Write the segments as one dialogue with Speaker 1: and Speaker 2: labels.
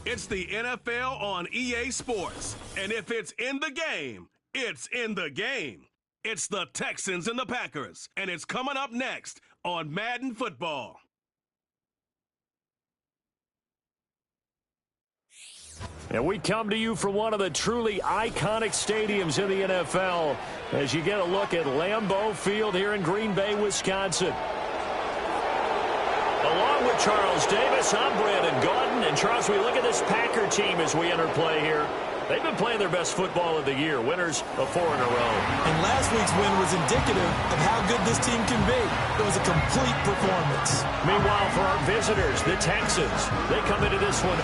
Speaker 1: It's the NFL on EA Sports. And if it's in the game, it's in the game. It's the Texans and the Packers. And it's coming up next on Madden Football.
Speaker 2: And we come to you from one of the truly iconic stadiums in the NFL as you get a look at Lambeau Field here in Green Bay, Wisconsin. Along with Charles Davis, I'm Brandon Gaudin. And Charles, we look at this Packer team as we enter play here. They've been playing their best football of the year, winners of 4 in a row.
Speaker 3: And last week's win was indicative of how good this team can be. It was a complete performance.
Speaker 2: Meanwhile, for our visitors, the Texans, they come into this one.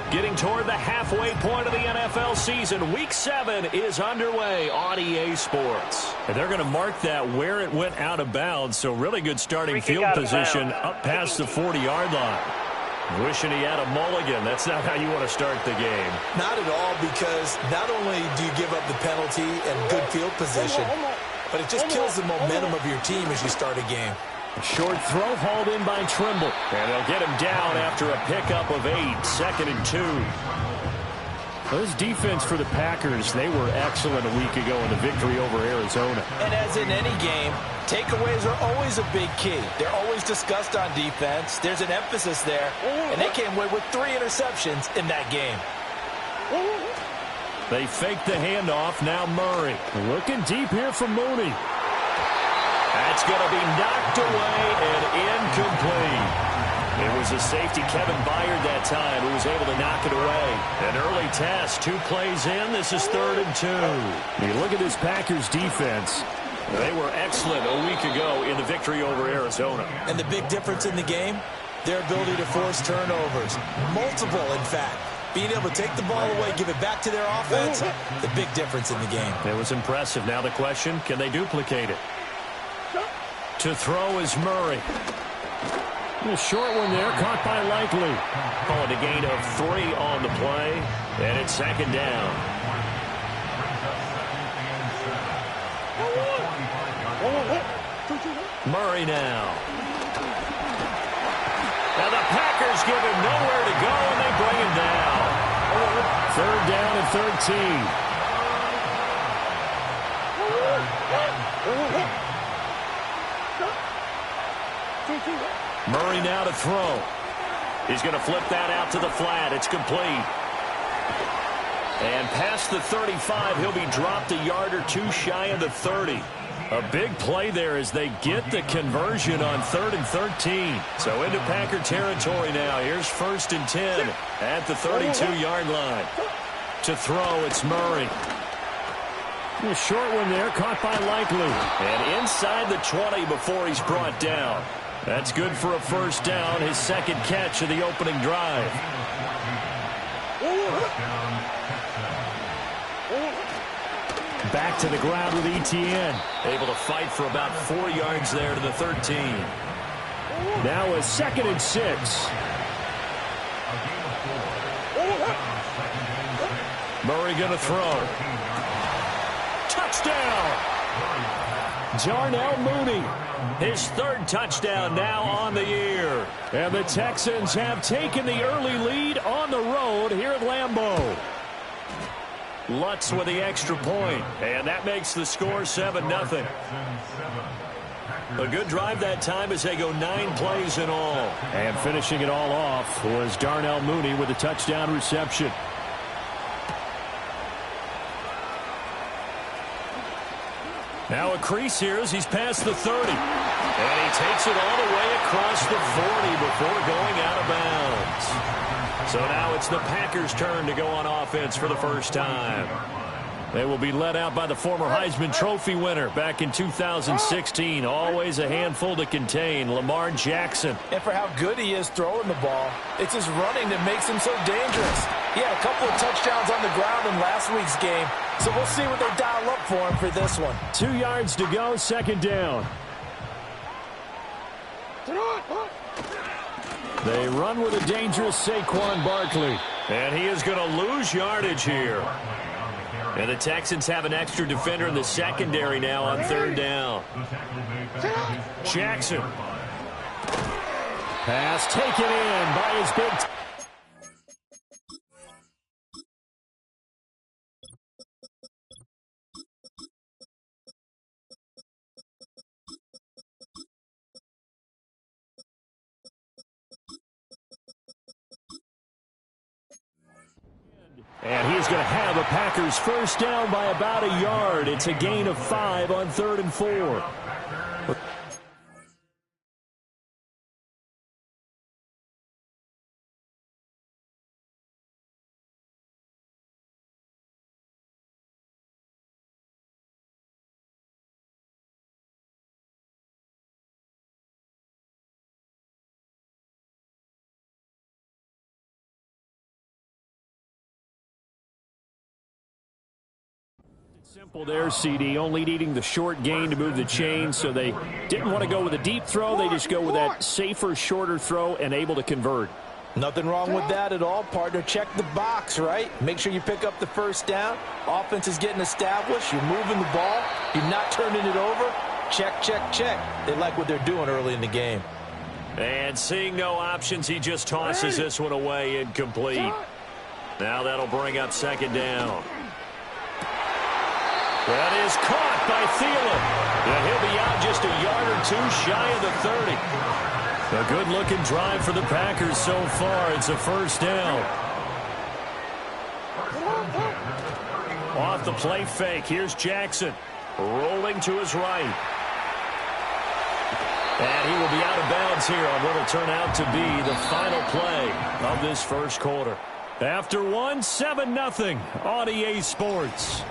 Speaker 2: Getting toward the halfway point of the NFL season, Week 7 is underway on EA Sports. And they're going to mark that where it went out of bounds, so really good starting field position up past the 40-yard line. Wishing he had a mulligan. That's not how you want to start the game.
Speaker 3: Not at all, because not only do you give up the penalty and good field position, but it just kills the momentum of your team as you start a game.
Speaker 2: A short throw hauled in by Trimble. And they'll get him down after a pickup of 8, 2nd and 2. Well, this defense for the Packers, they were excellent a week ago in the victory over Arizona.
Speaker 3: And as in any game, takeaways are always a big key. They're always discussed on defense. There's an emphasis there. And they came away with 3 interceptions in that game.
Speaker 2: They fake the handoff. Now Murray. Looking deep here for Mooney. That's going to be knocked away and incomplete. It was a safety, Kevin Byard, that time, who was able to knock it away. An early test, 2 plays in. This is 3rd and 2. You look at this Packers defense. They were excellent a week ago in the victory over Arizona.
Speaker 3: And the big difference in the game, their ability to force turnovers. Multiple, in fact. Being able to take the ball away, give it back to their offense, the big difference in the game.
Speaker 2: It was impressive. Now the question, can they duplicate it? To throw is Murray. A short one there, caught by Likely. Calling a gain of 3 on the play, and it's 2nd down. Murray now. Now the Packers give him nowhere to go, and they bring him down. 3rd down and 13. Murray now to throw. He's going to flip that out to the flat. It's complete. And past the 35, he'll be dropped a yard or 2 shy of the 30. A big play there as they get the conversion on 3rd and 13. So into Packer territory now. Here's 1st and 10 at the 32-yard line. To throw, it's Murray. A short one there, caught by Likely. And inside the 20 before he's brought down. That's good for a 1st down, his 2nd catch of the opening drive. Back to the ground with Etienne. Able to fight for about 4 yards there to the 13. Now a 2nd and 6. Murray going to throw. Touchdown! Darnell Mooney. His 3rd touchdown now on the year. And the Texans have taken the early lead on the road here at Lambeau. Lutz with the extra point, and that makes the score 7-0. A good drive that time as they go 9 plays in all. And finishing it all off was Darnell Mooney with a touchdown reception. Now a crease here as he's past the 30. And he takes it all the way across the 40 before going out of bounds. So now it's the Packers' turn to go on offense for the first time. They will be led out by the former Heisman Trophy winner back in 2016. Always a handful to contain, Lamar Jackson.
Speaker 3: And for how good he is throwing the ball, it's his running that makes him so dangerous. He had a couple of touchdowns on the ground in last week's game, so we'll see what they dial up for him for this one.
Speaker 2: 2 yards to go, 2nd down. They run with a dangerous Saquon Barkley. And he is going to lose yardage here. And the Texans have an extra defender in the secondary now on third down. Jackson. Pass taken in by his big... And he's going to have a Packers first down by about a yard. It's a gain of 5 on 3rd and 4. Simple there, CD, only needing the short gain to move the chain, so they didn't want to go with a deep throw. They just go with that safer, shorter throw and able to convert.
Speaker 3: Nothing wrong with that at all, partner. Check the box, right? Make sure you pick up the first down. Offense is getting established. You're moving the ball. You're not turning it over. Check, check, check. They like what they're doing early in the game.
Speaker 2: And seeing no options, he just tosses this one away, incomplete. Now that'll bring up second down. That is caught by Thielen. And he'll be out just a yard or two shy of the 30. A good-looking drive for the Packers so far. It's a first down. Off the play fake. Here's Jackson. Rolling to his right. And he will be out of bounds here on what will turn out to be the final play of this first quarter. After one, 7-0 on EA Sports.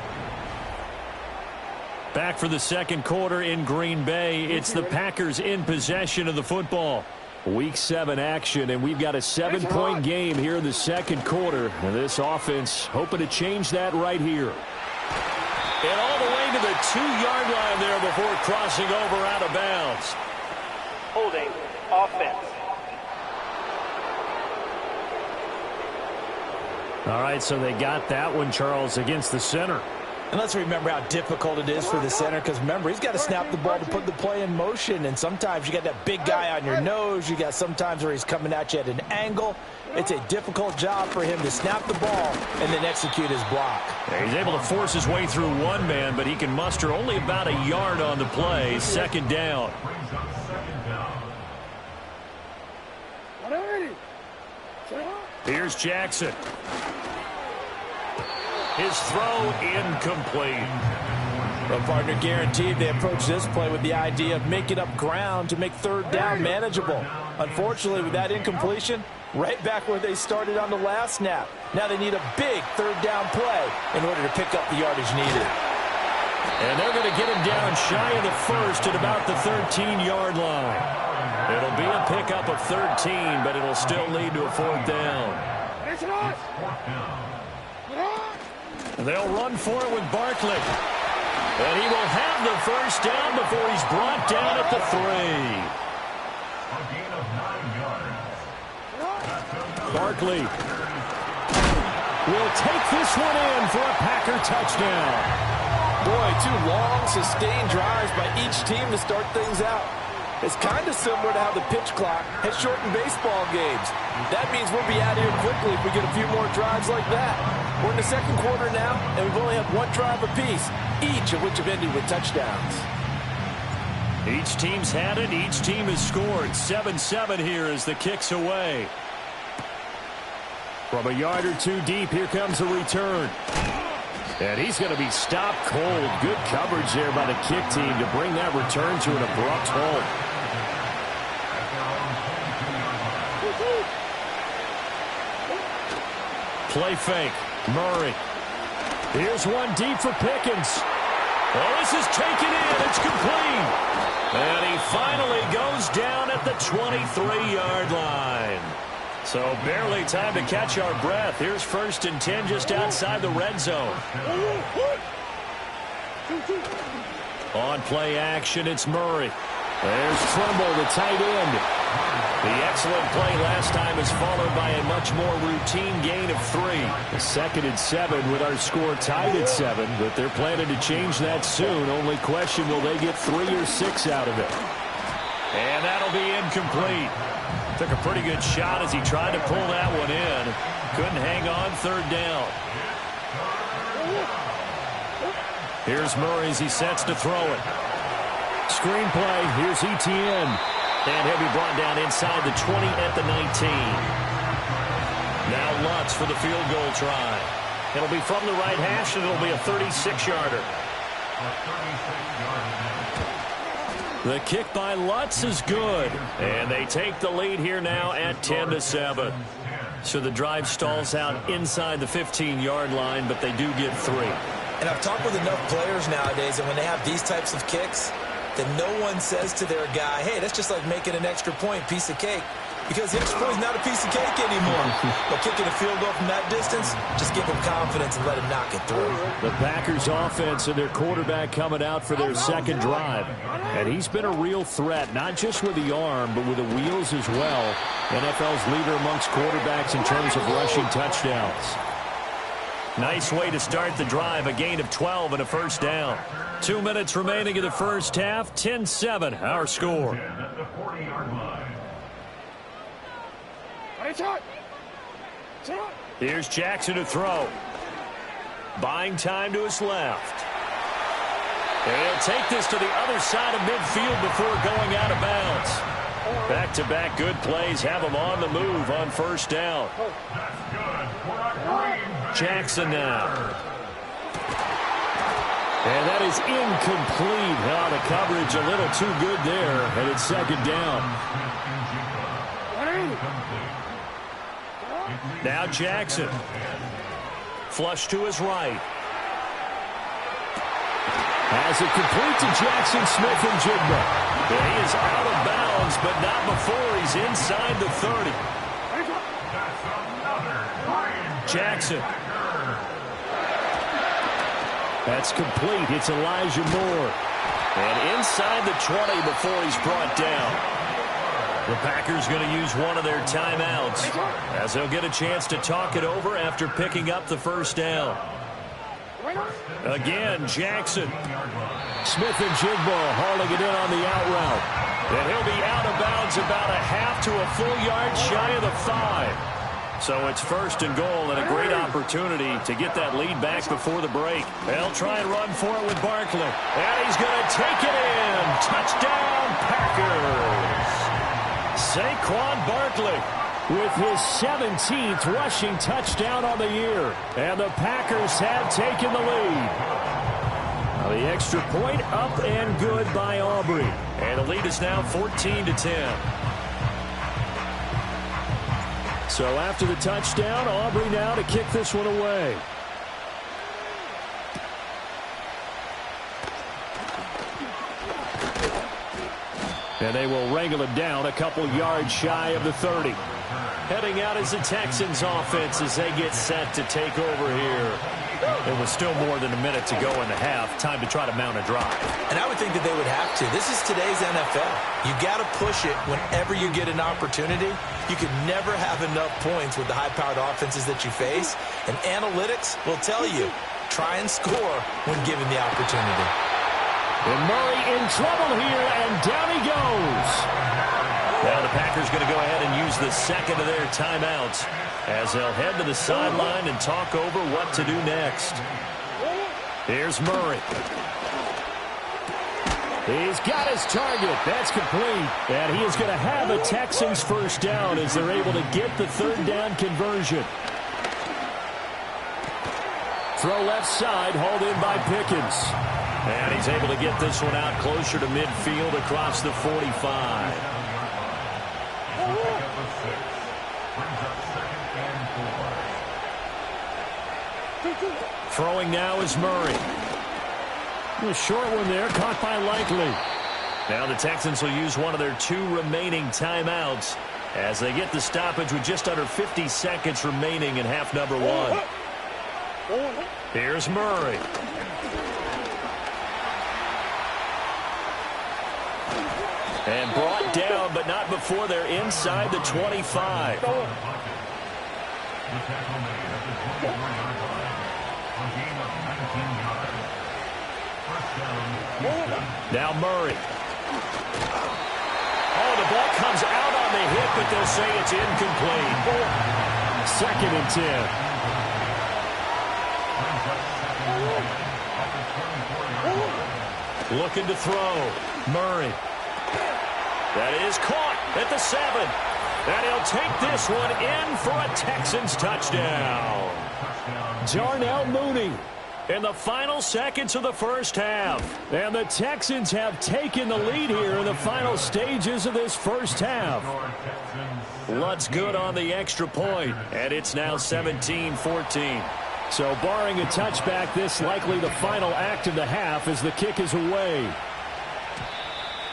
Speaker 2: Back for the second quarter in Green Bay. It's the Packers in possession of the football. Week 7 action, and we've got a 7-point game here in the second quarter. And this offense hoping to change that right here. And all the way to the 2-yard line there before crossing over out of bounds.
Speaker 4: Holding offense.
Speaker 2: All right, so they got that one, Charles, against the center.
Speaker 3: And let's remember how difficult it is for the center, because remember, he's got to snap the ball to put the play in motion, and sometimes you got that big guy on your nose. You got sometimes where he's coming at you at an angle. It's a difficult job for him to snap the ball and then execute his block.
Speaker 2: Yeah, he's able to force his way through one man, but he can muster only about a yard on the play. Second down. Here's Jackson. His throw incomplete.
Speaker 3: Well, partner, guaranteed they approach this play with the idea of making up ground to make third down manageable. Unfortunately, with that incompletion, right back where they started on the last snap. Now they need a big third down play in order to pick up the yardage needed.
Speaker 2: And they're going to get him down shy of the first at about the 13-yard line. It'll be a pickup of 13, but it'll still lead to a fourth down. They'll run for it with Barkley. And he will have the first down before he's brought down at the 3. Barkley will take this one in for a Packer touchdown.
Speaker 3: Boy, 2 long, sustained drives by each team to start things out. It's kind of similar to how the pitch clock has shortened baseball games. That means we'll be out here quickly if we get a few more drives like that. We're in the second quarter now, and we've only had 1 drive apiece, each of which have ended with touchdowns.
Speaker 2: Each team's had it. Each team has scored. 7-7 here as the kick's away. From a yard or 2 deep, here comes a return. And he's going to be stopped cold. Good coverage there by the kick team to bring that return to an abrupt halt. Play fake. Murray. Here's one deep for Pickens. Well, this is taken in. It's complete. And he finally goes down at the 23-yard line. So barely time to catch our breath. Here's 1st and 10 just outside the red zone. On play action, it's Murray. There's Trumbull, the tight end. The excellent play last time is followed by a much more routine gain of 3. A 2nd and 7 with our score tied at 7, but they're planning to change that soon. Only question, will they get 3 or 6 out of it? And that'll be incomplete. Took a pretty good shot as he tried to pull that one in. Couldn't hang on 3rd down. Here's Murray as he sets to throw it. Screen play. Here's Etienne. And he'll be brought down inside the 20 at the 19. Now Lutz for the field goal try. It'll be from the right hash, and it'll be a 36-yarder. The kick by Lutz is good. And they take the lead here now at 10-7. So the drive stalls out inside the 15-yard line, but they do get 3.
Speaker 5: And I've talked with enough players nowadays, and when they have these types of kicks, that no one says to their guy, hey, that's just like making an extra point, piece of cake. Because the extra point is not a piece of cake anymore. But kicking a field goal from that distance, just give him confidence and let him knock it through.
Speaker 2: The Packers offense and their quarterback coming out for their 2nd drive. And he's been a real threat, not just with the arm, but with the wheels as well. NFL's leader amongst quarterbacks in terms of rushing touchdowns. Nice way to start the drive, a gain of 12 and a 1st down. 2 minutes remaining in the first half, 10-7, our score. Here's Jackson to throw. Buying time to his left. And he'll take this to the other side of midfield before going out of bounds. Back-to-back good plays have him on the move on 1st down. Jackson now. And that is incomplete. Now the coverage a little too good there, and it's 2nd down. Now Jackson. Flush to his right. Has it complete to Jackson Smith-Njigba. He is out of bounds, but not before he's inside the 30. Jackson. That's complete. It's Elijah Moore. And inside the 20 before he's brought down. The Packers going to use one of their timeouts as they'll get a chance to talk it over after picking up the 1st down. Again, Jackson. Smith-Njigba hauling it in on the out route. And he'll be out of bounds about a half to a full yard shy of the 5. So it's 1st and goal and a great opportunity to get that lead back before the break. They'll try and run for it with Barkley. And he's going to take it in. Touchdown, Packers. Saquon Barkley with his 17th rushing touchdown on the year. And the Packers have taken the lead. Now the extra point up and good by Aubrey. And the lead is now 14-10. So after the touchdown, Aubrey now to kick this one away. And they will wrangle him down a couple yards shy of the 30. Heading out is the Texans offense as they get set to take over here. It was still more than a minute to go in the half. Time to try to mount a drive.
Speaker 5: And I would think that they would have to. This is today's NFL. You got to push it whenever you get an opportunity. You can never have enough points with the high-powered offenses that you face. And analytics will tell you, try and score when given the opportunity.
Speaker 2: And Murray in trouble here, and down he goes. Now the Packers going to go ahead and use the 2nd of their timeouts as they'll head to the sideline and talk over what to do next. Here's Murray. He's got his target. That's complete. And he is going to have a Texans 1st down as they're able to get the 3rd down conversion. Throw left side, hauled in by Pickens. And he's able to get this one out closer to midfield across the 45. Throwing now is Murray. A short one there, caught by Likely. Now the Texans will use one of their 2 remaining timeouts as they get the stoppage with just under 50 seconds remaining in half number 1. Here's Murray. And brought down, but not before they're inside the 25. Now Murray. Oh, the ball comes out on the hit, but they'll say it's incomplete. 2nd and 10. Looking to throw. Murray. That is caught at the 7. And he'll take this one in for a Texans touchdown. Darnell Mooney in the final seconds of the first half. And the Texans have taken the lead here in the final stages of this first half. Lutz good on the extra point, and it's now 17-14. So barring a touchback, this likely the final act of the half as the kick is away.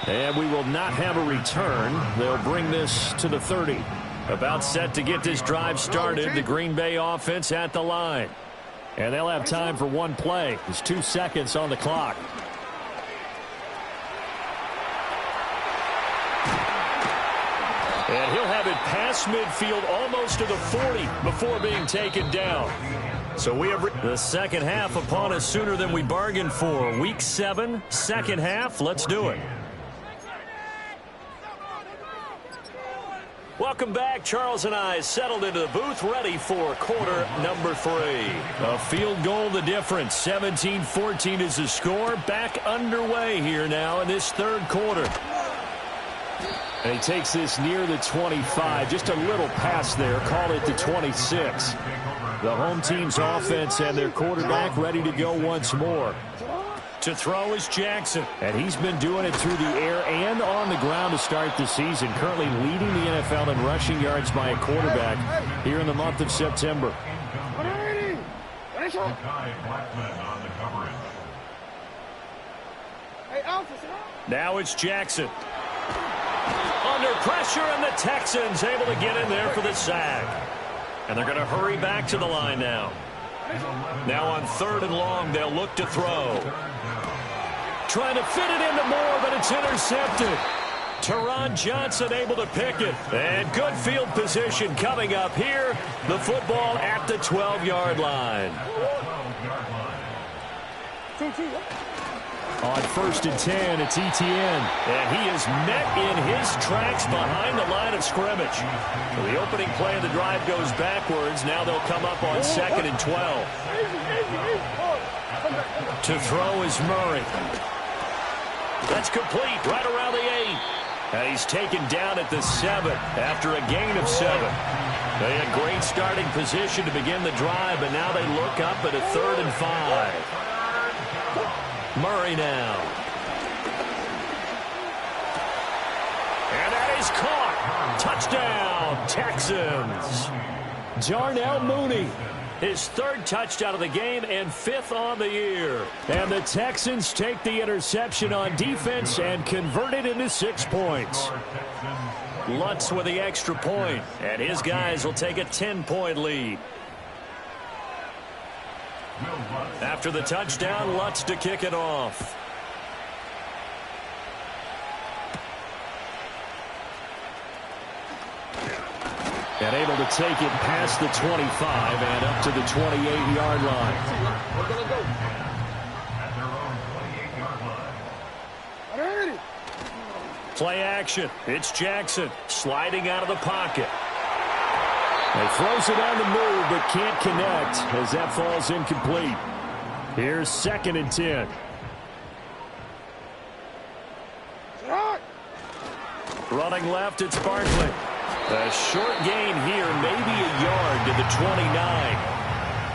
Speaker 2: And we will not have a return. They'll bring this to the 30. About set to get this drive started. The Green Bay offense at the line. And they'll have time for one play. There's 2 seconds on the clock. And he'll have it past midfield almost to the 40 before being taken down. So we have the second half upon us sooner than we bargained for. Week 7, second half. Let's do it. Welcome back. Charles and I settled into the booth, ready for quarter number 3. A field goal the difference. 17-14 is the score. Back underway here now in this third quarter. And he takes this near the 25. Just a little pass there. Call it the 26. The home team's offense and their quarterback ready to go once more. To throw is Jackson, and he's been doing it through the air and on the ground to start the season, currently leading the NFL in rushing yards by a quarterback here in the month of September. Now it's Jackson. Under pressure, and the Texans able to get in there for the sack. And they're going to hurry back to the line now. Now on 3rd and long, they'll look to throw. Trying to fit it into Moore, but it's intercepted. Teron Johnson able to pick it. And good field position coming up here. The football at the 12-yard line. On 1st and 10, it's Etienne. And he is met in his tracks behind the line of scrimmage. The opening play of the drive goes backwards. Now they'll come up on 2nd and 12. To throw is Murray. That's complete right around the 8. And he's taken down at the 7 after a gain of 7. They had great starting position to begin the drive, but now they look up at a 3rd and 5. Murray now. And that is caught. Touchdown, Texans. Darnell Mooney. His 3rd touchdown of the game and 5th on the year. And the Texans take the interception on defense and convert it into 6 points. Lutz with the extra point, and his guys will take a 10-point lead. After the touchdown, Lutz to kick it off. And able to take it past the 25 and up to the 28-yard line. Play action. It's Jackson sliding out of the pocket. He throws it on the move but can't connect as that falls incomplete. Here's 2nd and 10. Running left, it's Barkley. A short gain here, maybe a yard to the 29.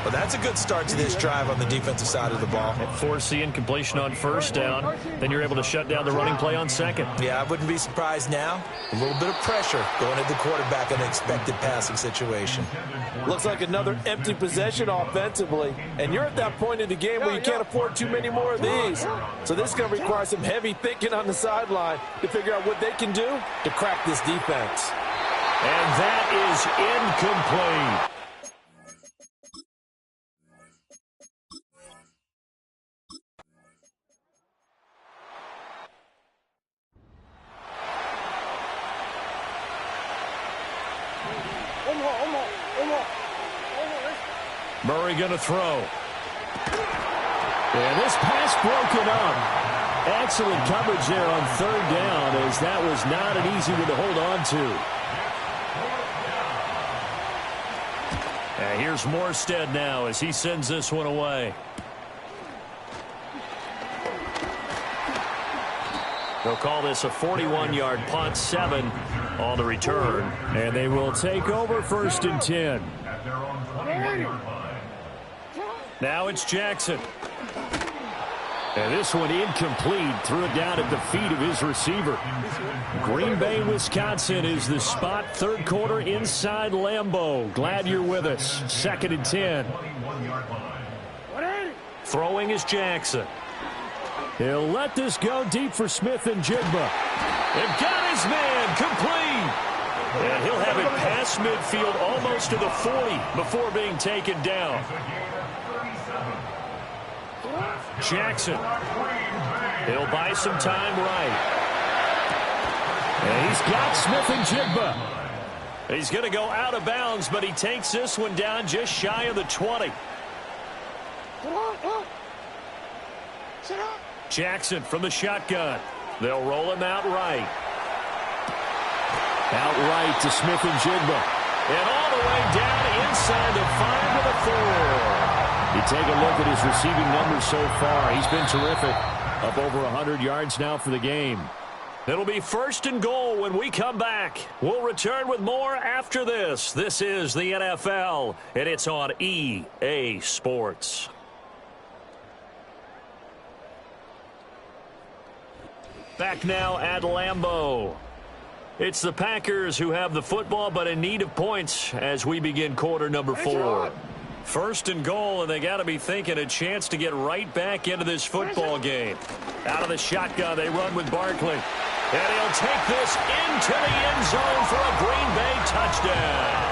Speaker 5: Well, that's a good start to this drive on the defensive side of the ball.
Speaker 2: Force the incompletion on 1st down. Then you're able to shut down the running play on 2nd.
Speaker 5: Yeah, I wouldn't be surprised now. A little bit of pressure going at the quarterback in an expected passing situation.
Speaker 3: Looks like another empty possession offensively. And you're at that point in the game where you can't afford too many more of these. So this is going to require some heavy thinking on the sideline to figure out what they can do to crack this defense.
Speaker 2: And that is incomplete. Murray going to throw. And this pass broken up. Excellent coverage there on third down, as that was not an easy one to hold on to. And here's Morstead now as he sends this one away. They'll call this a 41-yard punt, 7 on the return. And they will take over 1st and 10. Now it's Jackson. And this one incomplete. Threw it down at the feet of his receiver. Green Bay, Wisconsin is the spot. Third quarter inside Lambeau. Glad you're with us. 2nd and 10. Throwing is Jackson. He'll let this go deep for Smith and Jigba. They've got his man complete. And he'll have it past midfield almost to the 40 before being taken down. Jackson. He'll buy some time right. And he's got Smith and Jigba. He's going to go out of bounds, but he takes this one down just shy of the 20. Jackson from the shotgun. They'll roll him out right. Out right to Smith and Jigba. And all the way down inside the 5 to the 4. You take a look at his receiving numbers so far. He's been terrific. Up over 100 yards now for the game. It'll be 1st and goal when we come back. We'll return with more after this. This is the NFL, and it's on EA Sports. Back now at Lambeau. It's the Packers who have the football, but in need of points as we begin quarter number 4. 1st and goal, and they got to be thinking a chance to get right back into this football game. Out of the shotgun, they run with Barkley. And he'll take this into the end zone for a Green Bay touchdown.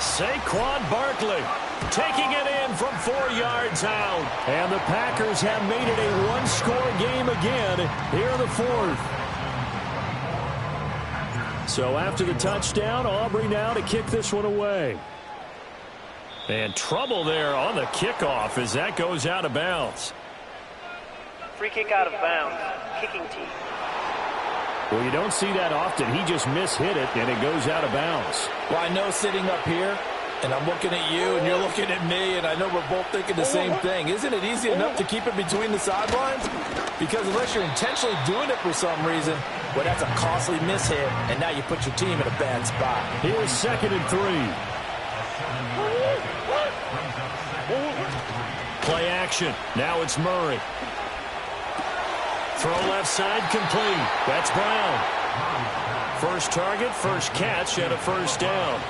Speaker 2: Saquon Barkley taking it in from 4 yards out. And the Packers have made it a one-score game again here in the 4th. So after the touchdown, Aubrey now to kick this one away. And trouble there on the kickoff as that goes out of bounds.
Speaker 4: Free kick out of bounds. Kicking team.
Speaker 2: Well, you don't see that often. He just mishit it, and it goes out of bounds.
Speaker 5: Well, I know sitting up here, and I'm looking at you, and you're looking at me, and I know we're both thinking the same thing. Isn't it easy enough to keep it between the sidelines? Because unless you're intentionally doing it for some reason, well, that's a costly mishit, and now you put your team in a bad spot.
Speaker 2: Here's 2nd and 3. Play action. Now it's Murray. Throw left side complete. That's Brown. First target, first catch, and a 1st down.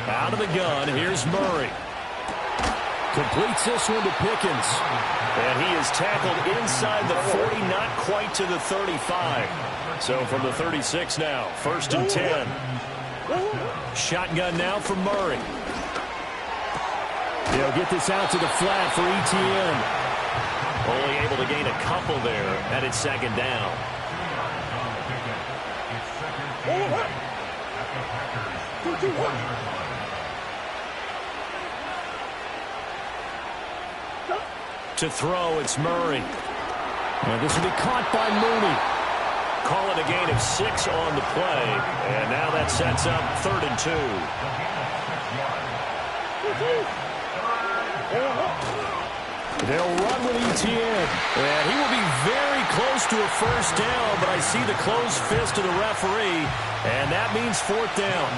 Speaker 2: Out of the gun, here's Murray. Completes this one to Pickens. And he is tackled inside the 40, not quite to the 35. So from the 36 now, 1st and 10. Shotgun now for Murray. They'll get this out to the flat for ETN. Only able to gain a couple there, and it's 2nd down. To throw, it's Murray. And this will be caught by Mooney. Call it a gain of 6 on the play. And now that sets up 3rd and 2. They'll run with ETN. And he will be very close to a 1st down, but I see the closed fist of the referee, and that means 4th down.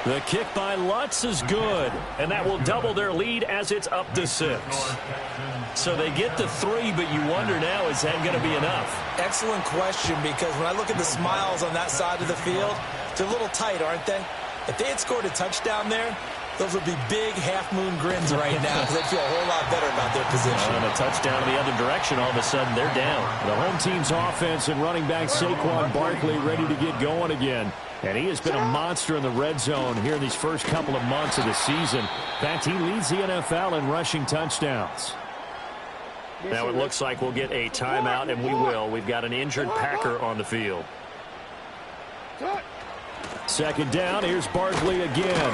Speaker 2: The kick by Lutz is good, and that will double their lead as it's up to 6. So they get the 3, but you wonder now, is that going to be enough?
Speaker 5: Excellent question, because when I look at the smiles on that side of the field, they're a little tight, aren't they? If they had scored a touchdown there, those would be big half-moon grins right now because they'd feel a whole lot better about their position.
Speaker 2: And a touchdown in the other direction, all of a sudden they're down. The home team's offense and running back Saquon Barkley ready to get going again. And he has been a monster in the red zone here in these first couple of months of the season. In fact, he leads the NFL in rushing touchdowns. Now it looks like we'll get a timeout, and we will. We've got an injured Packer on the field. Second down, here's Barkley again.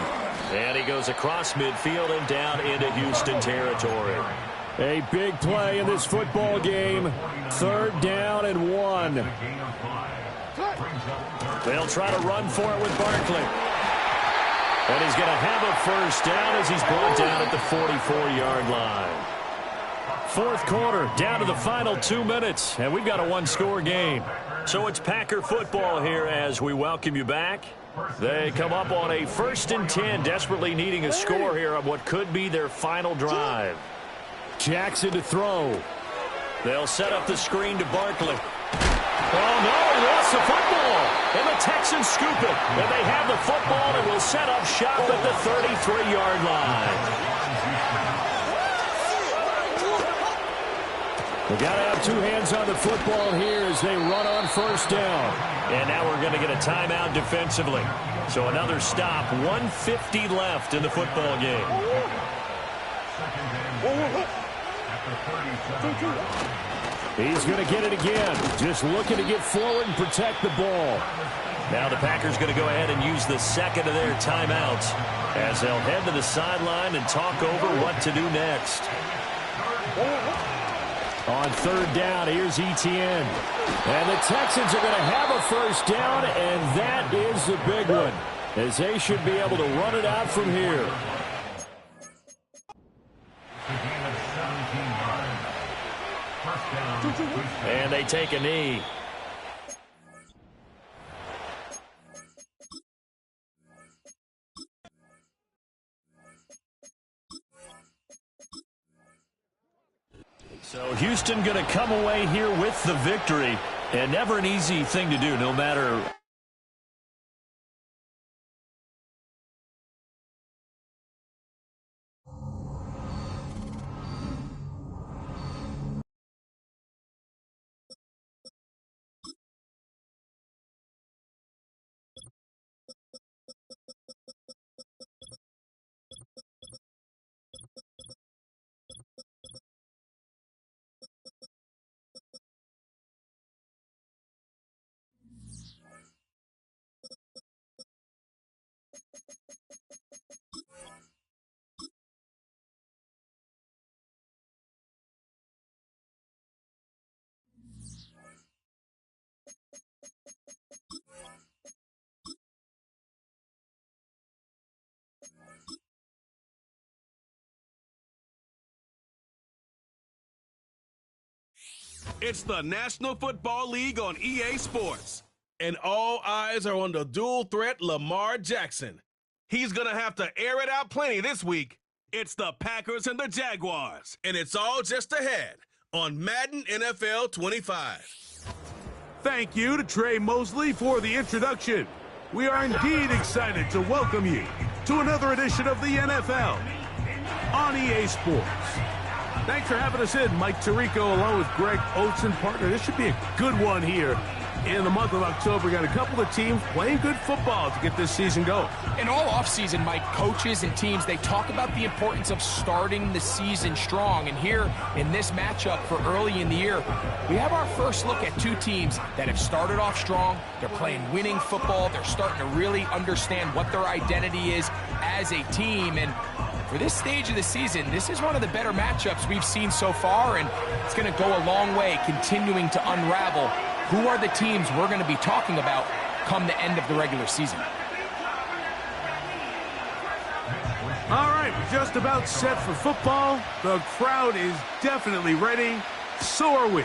Speaker 2: And he goes across midfield and down into Houston territory. A big play in this football game. Third down and 1. They'll try to run for it with Barkley. And he's going to have a first down as he's brought down at the 44-yard line. Fourth quarter, down to the final 2 minutes, and we've got a one-score game. So it's Packer football here as we welcome you back. They come up on a 1st and 10, desperately needing a score here on what could be their final drive. Jackson to throw. They'll set up the screen to Barkley. Oh, no, he lost the football. And the Texans scoop it. And they have the football and will set up shop at the 33-yard line. They got to have two hands on the football here as they run on first down. And now we're going to get a timeout defensively. So another stop, 1:50 left in the football game. He's going to get it again. Just looking to get forward and protect the ball. Now the Packers going to go ahead and use the second of their timeouts as they'll head to the sideline and talk over what to do next. On third down, here's Etienne. And the Texans are going to have a first down, and that is the big one, as they should be able to run it out from here. And they take a knee. So Houston going to come away here with the victory, and never an easy thing to do, no matter.
Speaker 1: It's the National Football League on EA Sports. And all eyes are on the dual threat Lamar Jackson. He's going to have to air it out plenty this week. It's the Packers and the Jaguars. And it's all just ahead on Madden NFL 25.
Speaker 6: Thank you to Trey Mosley for the introduction. We are indeed excited to welcome you to another edition of the NFL on EA Sports. Thanks for having us in, Mike Tirico, along with Greg Olsen, partner. This should be a good one here in the month of October. We got a couple of teams playing good football to get this season going.
Speaker 7: And all offseason, Mike, coaches and teams, they talk about the importance of starting the season strong. And here in this matchup for early in the year, we have our first look at two teams that have started off strong. They're playing winning football. They're starting to really understand what their identity is as a team. And for this stage of the season, this is one of the better matchups we've seen so far, and it's going to go a long way continuing to unravel who are the teams we're going to be talking about come the end of the regular season.
Speaker 6: All right, we're just about set for football. The crowd is definitely ready. So are we.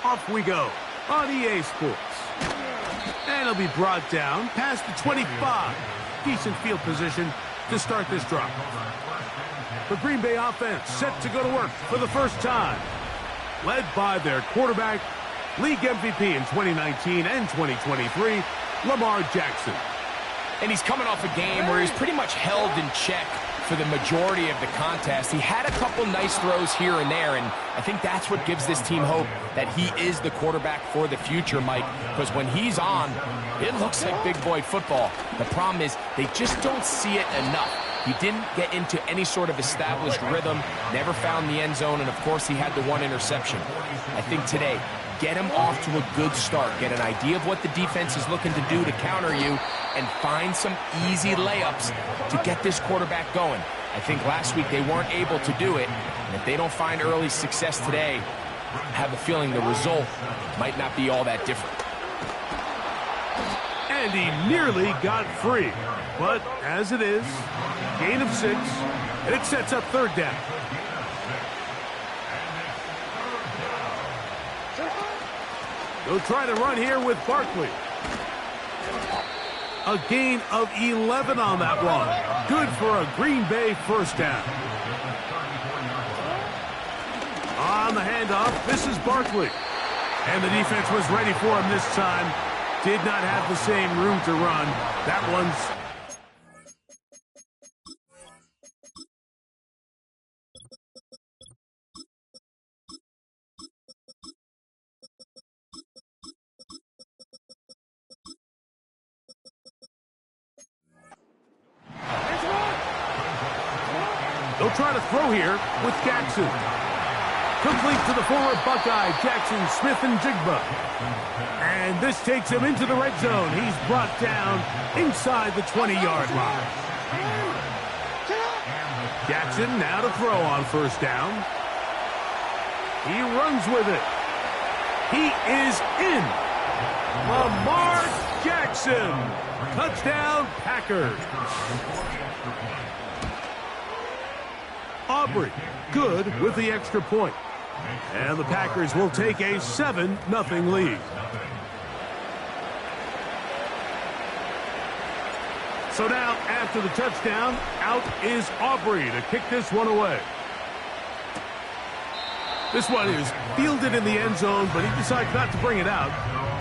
Speaker 6: Off we go on EA Sports. And it'll be brought down past the 25. Decent field position to start this drive. The Green Bay offense set to go to work for the first time. Led by their quarterback, league MVP in 2019 and 2023, Lamar Jackson.
Speaker 7: And he's coming off a game where he's pretty much held in check for the majority of the contest. He had a couple nice throws here and there, and I think that's what gives this team hope that he is the quarterback for the future, Mike, because when he's on, it looks like big boy football. The problem is they just don't see it enough. He didn't get into any sort of established rhythm, never found the end zone, and of course he had the one interception. I think today, get him off to a good start. Get an idea of what the defense is looking to do to counter you, and find some easy layups to get this quarterback going. I think last week they weren't able to do it, and if they don't find early success today, I have a feeling the result might not be all that different.
Speaker 6: And he nearly got free. But as it is, gain of 6, and it sets up third down. They'll try to run here with Barkley. A gain of 11 on that one. Good for a Green Bay first down. On the handoff, this is Barkley. And the defense was ready for him this time. Did not have the same room to run. That one's... They'll try to throw here with Jackson. Complete to the former Buckeye, Jackson, Smith, and Jigba. And this takes him into the red zone. He's brought down inside the 20-yard line. Jackson now to throw on first down. He runs with it. He is in. Lamar Jackson. Touchdown, Packers. Aubrey, good with the extra point. And the Packers will take a 7-0 lead. So now, after the touchdown, out is Aubrey to kick this one away. This one is fielded in the end zone, but he decides not to bring it out.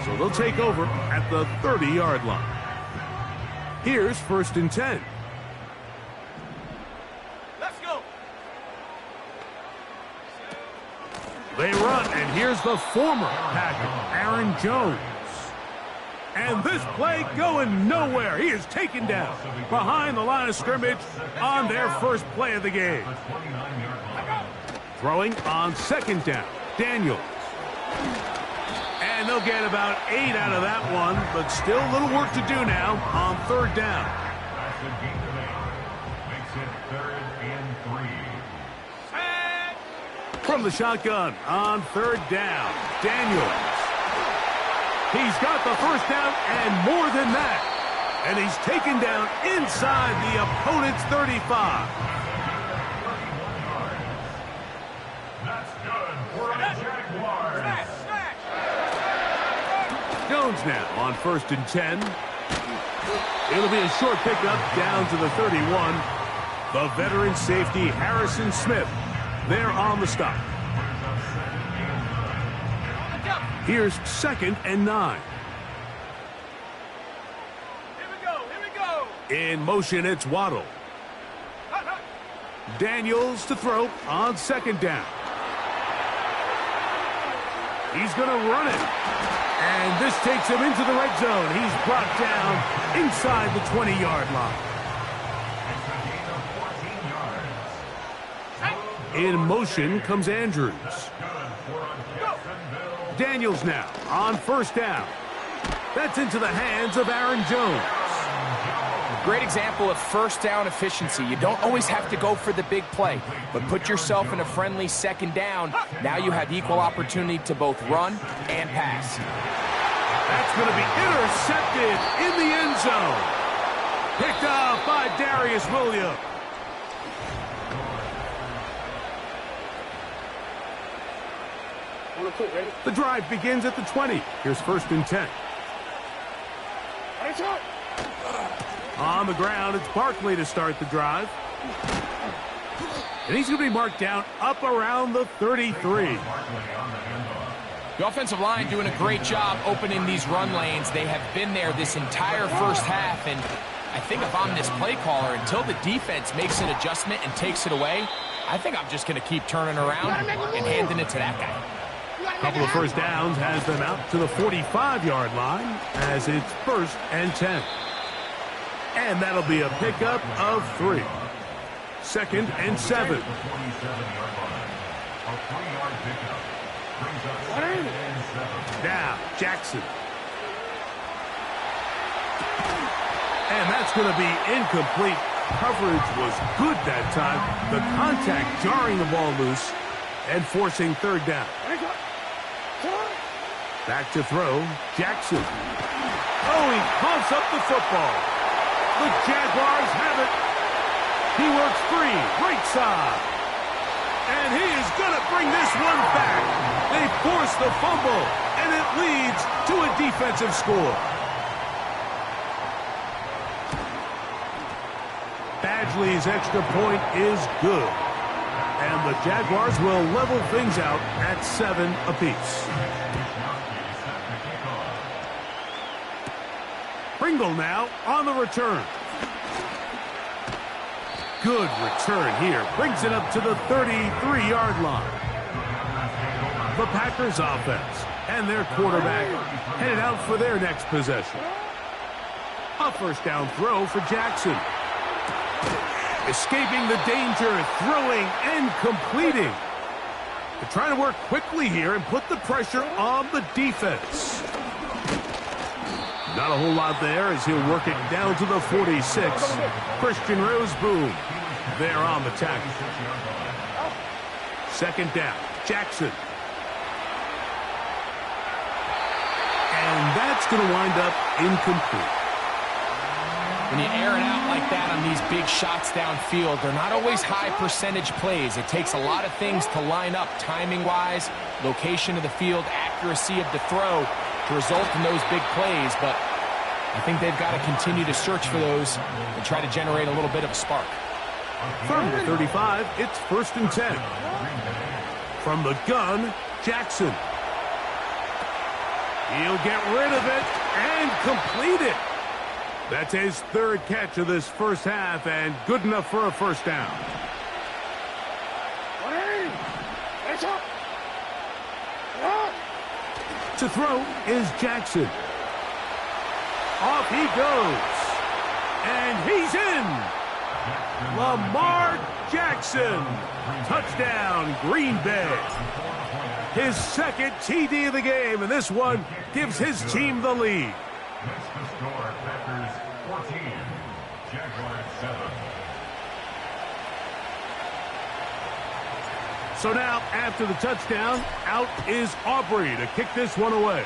Speaker 6: So they'll take over at the 30-yard line. Here's 1st and 10. They run, and here's the former Packer, Aaron Jones. And this play going nowhere. He is taken down behind the line of scrimmage on their first play of the game. Throwing on 2nd down, Daniels. And they'll get about 8 out of that one, but still a little work to do now on 3rd down. From the shotgun on 3rd down, Daniels. He's got the first down and more than that. And he's taken down inside the opponent's 35. That's good for the Jaguars. Jones now on 1st and 10. It'll be a short pickup down to the 31. The veteran safety, Harrison Smith. They're on the stop. Here's 2nd and 9.
Speaker 4: Here we go.
Speaker 6: In motion, it's Waddle. Daniels to throw on 2nd down. He's going to run it. And this takes him into the red zone. He's brought down inside the 20-yard line. In motion comes Andrews. Daniels now on 1st down. That's into the hands of Aaron Jones.
Speaker 7: Great example of 1st down efficiency. You don't always have to go for the big play, but put yourself in a friendly 2nd down. Now you have equal opportunity to both run and pass.
Speaker 6: That's going to be intercepted in the end zone. Picked up by Darius Williams. The drive begins at the 20. Here's 1st and 10. On the ground, it's Barkley to start the drive. And he's going to be marked down up around the 33.
Speaker 7: The offensive line doing a great job opening these run lanes. They have been there this entire first half, and I think if I'm this play caller, until the defense makes an adjustment and takes it away, I think I'm just going to keep turning around and handing it to that guy.
Speaker 6: A couple of first downs has them out to the 45-yard line as it's 1st and 10. And that'll be a pickup of 3. 2nd and 7. Now, Jackson. And that's going to be incomplete. Coverage was good that time. The contact jarring the ball loose and forcing 3rd down. Back to throw, Jackson. Oh, he pumps up the football. The Jaguars have it. He works free, right side. And he is going to bring this one back. They force the fumble, and it leads to a defensive score. Badgley's extra point is good. And the Jaguars will level things out at 7 apiece. Pringle now on the return. Good return here. Brings it up to the 33-yard line. The Packers offense and their quarterback headed out for their next possession. A first down throw for Jackson. Escaping the danger, throwing and completing. They're trying to work quickly here and put the pressure on the defense. Not a whole lot there as he'll work it down to the 46. Christian Roseboom there on the tackle. 2nd down, Jackson. And that's going to wind up incomplete.
Speaker 7: When you air it out like that on these big shots downfield, they're not always high percentage plays. It takes a lot of things to line up timing-wise, location of the field, accuracy of the throw to result in those big plays, but I think they've got to continue to search for those and try to generate a little bit of a spark.
Speaker 6: From the 35, it's 1st and 10. From the gun, Jackson. He'll get rid of it and complete it. That's his 3rd catch of this first half and good enough for a first down. To throw is Jackson. Off he goes. And he's in. Lamar Jackson. Touchdown, Green Bay. His 2nd TD of the game, and this one gives his team the lead. So now, after the touchdown, out is Aubrey to kick this one away.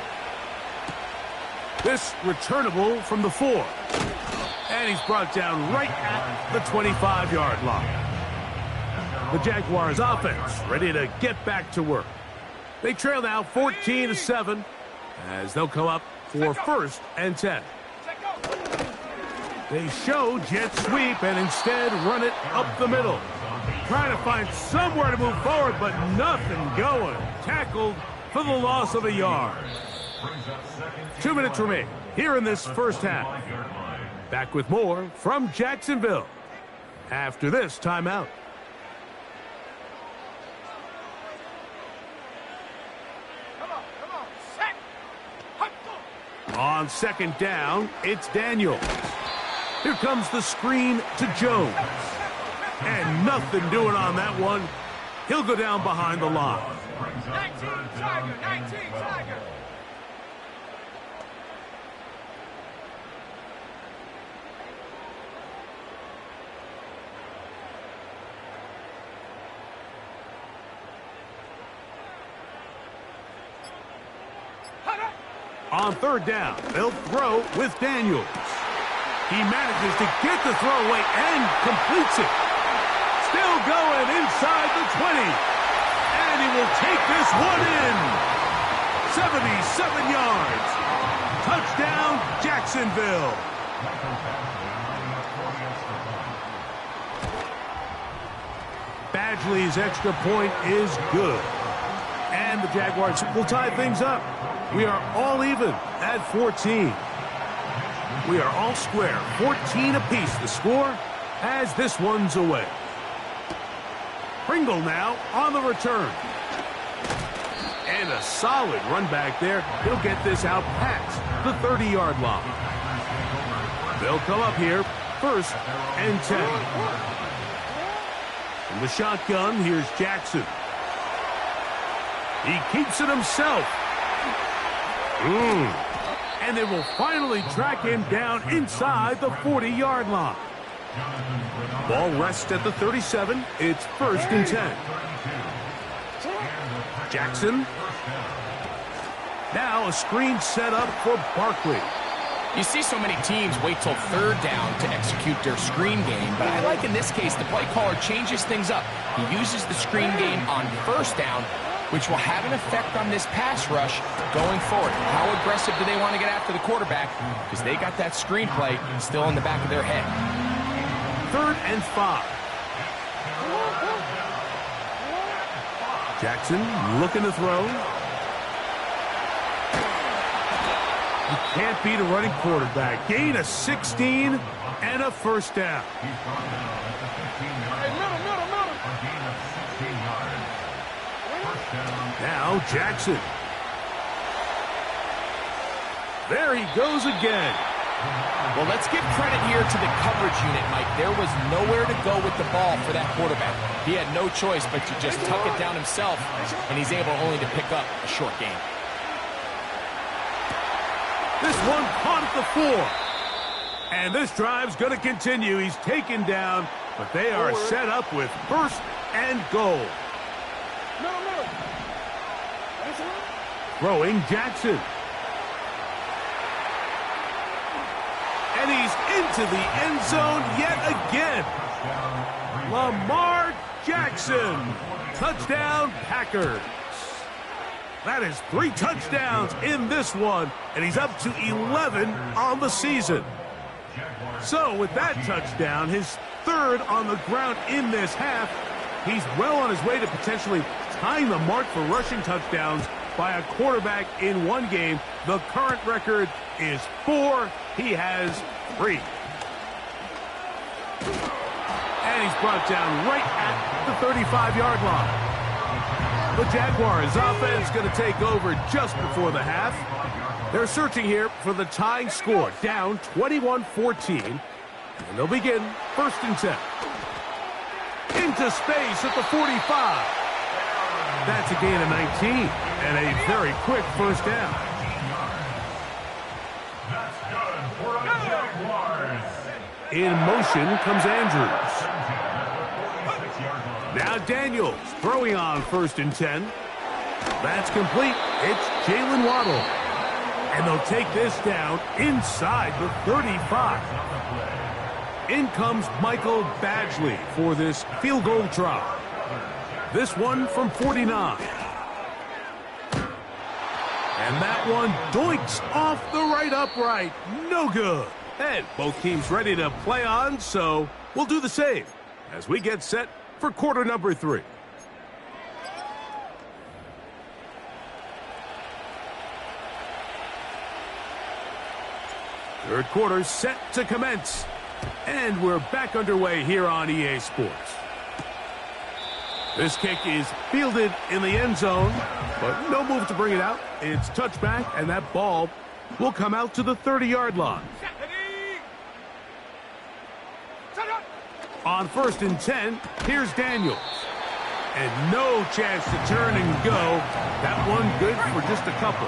Speaker 6: This returnable from the 4. And he's brought down right at the 25-yard line. The Jaguars offense ready to get back to work. They trail now 14-7 as they'll come up for 1st and 10. They show jet sweep and instead run it up the middle. Trying to find somewhere to move forward, but nothing going. Tackled for the loss of a yard. 2 minutes remain here in this first half. Back with more from Jacksonville after this timeout. On 2nd down, it's Daniels. Here comes the screen to Jones. And nothing doing on that one. He'll go down behind the line.
Speaker 8: 19 Tiger.
Speaker 6: On 3rd down, they'll throw with Daniels. He manages to get the throw away and completes it. Still going inside the 20. And he will take this one in. 77 yards. Touchdown, Jacksonville. Badgley's extra point is good. And the Jaguars will tie things up. We are all even at 14. We are all square. 14 apiece the score as this one's away. Pringle now on the return. And a solid run back there. He'll get this out past the 30-yard line. They'll come up here, 1st and 10. From the shotgun, here's Jackson. He keeps it himself. And they will finally track him down inside the 40-yard line. Ball rests at the 37. It's 1st and 10. Jackson. Now a screen set up for Barkley.
Speaker 7: You see so many teams wait till 3rd down to execute their screen game, but I like in this case the play caller changes things up. He uses the screen game on 1st down, which will have an effect on this pass rush going forward. How aggressive do they want to get after the quarterback? Because they got that screen play still in the back of their head.
Speaker 6: 3rd and 5. Jackson looking to throw. You can't beat a running quarterback. Gain of 16 and a 1st down. Now Jackson. There he goes again.
Speaker 7: Well, let's give credit here to the coverage unit, Mike. There was nowhere to go with the ball for that quarterback. He had no choice but to just tuck it down himself, and he's able only to pick up a short gain.
Speaker 6: This one caught at the 4. And this drive's going to continue. He's taken down, but they are set up with 1st and goal. Throwing Jackson. And he's into the end zone yet again. Lamar Jackson. Touchdown, Packers. That is 3 touchdowns in this one, and he's up to 11 on the season. So with that touchdown, his 3rd on the ground in this half, he's well on his way to potentially tying the mark for rushing touchdowns by a quarterback in one game. The current record is 4. He has 3. And he's brought down right at the 35-yard line. The Jaguars offense going to take over just before the half. They're searching here for the tying score, down 21-14. And they'll begin 1st and 10. Into space at the 45. That's a gain of 19 and a very quick 1st down. In motion comes Andrews. Now Daniels throwing on 1st and 10. That's complete. It's Jalen Waddle. And they'll take this down inside the 35. In comes Michael Badgley for this field goal try. This one from 49. And that one doinks off the right upright. No good. And both teams ready to play on, so we'll do the same as we get set for quarter number 3. Third quarter set to commence. And we're back underway here on EA Sports. This kick is fielded in the end zone, but no move to bring it out. It's touchback, and that ball will come out to the 30-yard line. On 1st and 10, here's Daniels. And no chance to turn and go. That one good for just a couple.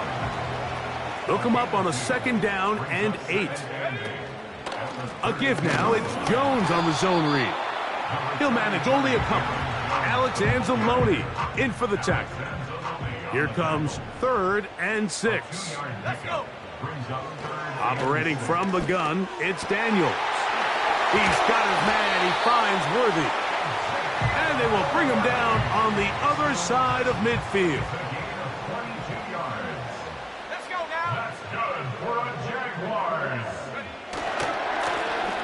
Speaker 6: They'll come up on a 2nd down and 8. A give now. It's Jones on the zone read. He'll manage only a couple. Alex Anzalone in for the tackle. Here comes 3rd and 6. Operating from the gun, it's Daniels. He's got his man. He finds Worthy. And they will bring him down on the other side of midfield.
Speaker 8: Let's go now.
Speaker 9: That's good for the Jaguars.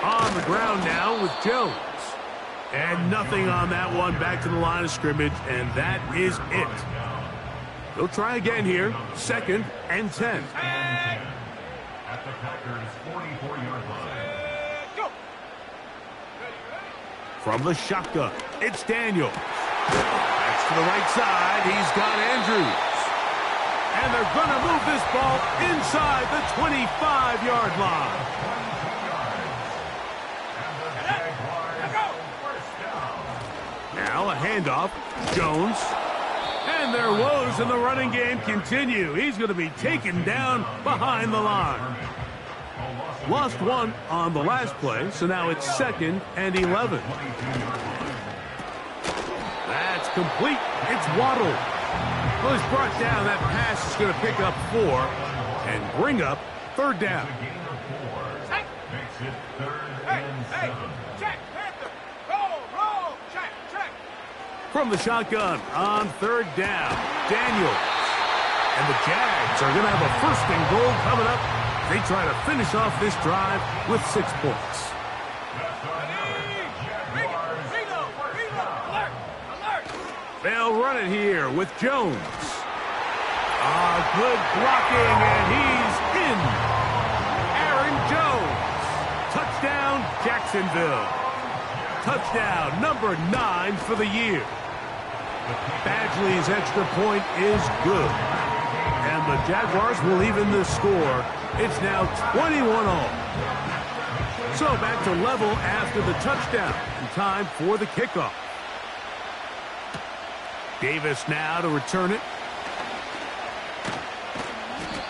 Speaker 6: On the ground now with Jones. And nothing on that one. Back to the line of scrimmage, and that is it. They'll try again here. 2nd and 10.
Speaker 9: at the Packers' 44-yard line.
Speaker 8: Go!
Speaker 6: From the shotgun, it's Daniels. That's to the right side. He's got Andrews. And they're going to move this ball inside the 25-yard line. Now a handoff. Jones. And their woes in the running game continue. He's going to be taken down behind the line. Lost one on the last play, so now it's 2nd and 11. That's complete. It's Waddle. Well, he's brought down. That pass is going to pick up 4 and bring up 3rd down.
Speaker 8: Hey, check, Panther. Roll, check.
Speaker 6: From the shotgun on 3rd down, Daniels. And the Jags are going to have a 1st and goal coming up. They try to finish off this drive with 6 points. They'll run it here with Jones. Good blocking, and he's in. Aaron Jones. Touchdown, Jacksonville. Touchdown number 9 for the year. Badgley's extra point is good. And the Jaguars will even the score. It's now 21-all. So back to level after the touchdown. And time for the kickoff. Davis now to return it.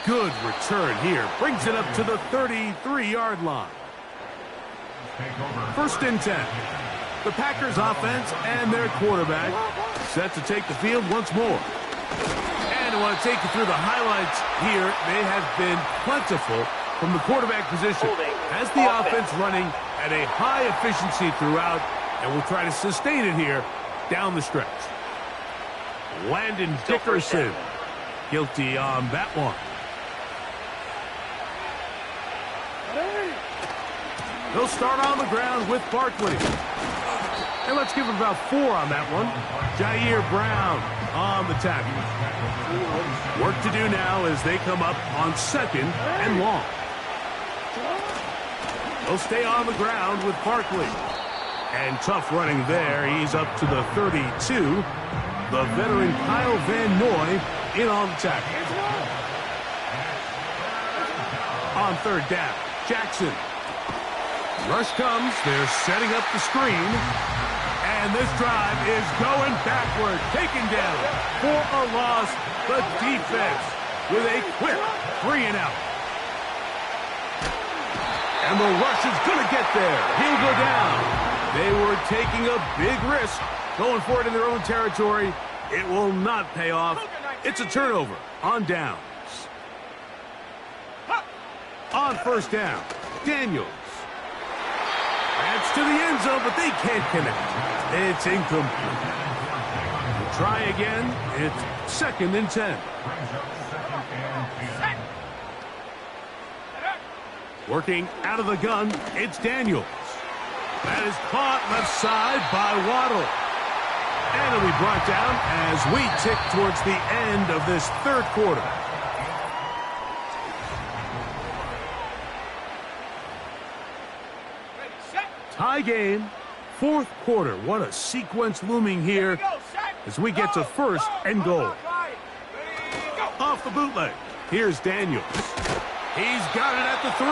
Speaker 6: Good return here. Brings it up to the 33-yard line. 1st and 10. The Packers offense and their quarterback set to take the field once more. And I want to take you through the highlights here. They have been plentiful from the quarterback position. Has the offense running at a high efficiency throughout, and will try to sustain it here down the stretch. Landon Dickerson guilty on that one. They'll start on the ground with Barkley. And let's give him about 4 on that one. Jair Brown on the tackle. Work to do now as they come up on 2nd and long. They'll stay on the ground with Barkley. And tough running there. He's up to the 32. The veteran Kyle Van Noy in on the tackle. On 3rd down, Jackson. Rush comes. They're setting up the screen. And this drive is going backward. Taken down for a loss. The defense with a quick 3 and out. And the rush is going to get there. He'll go down. They were taking a big risk going for it in their own territory. It will not pay off. It's a turnover on downs. On 1st down, Daniels. That's to the end zone, but they can't connect. It's incomplete. We'll try again. It's 2nd and 10. Working out of the gun, it's Daniels. That is caught left side by Waddle. And it'll be brought down as we tick towards the end of this 3rd quarter. Tie game, 4th quarter. What a sequence looming here as we get to 1st and goal. Off the bootleg, here's Daniels. He's got it at the 3.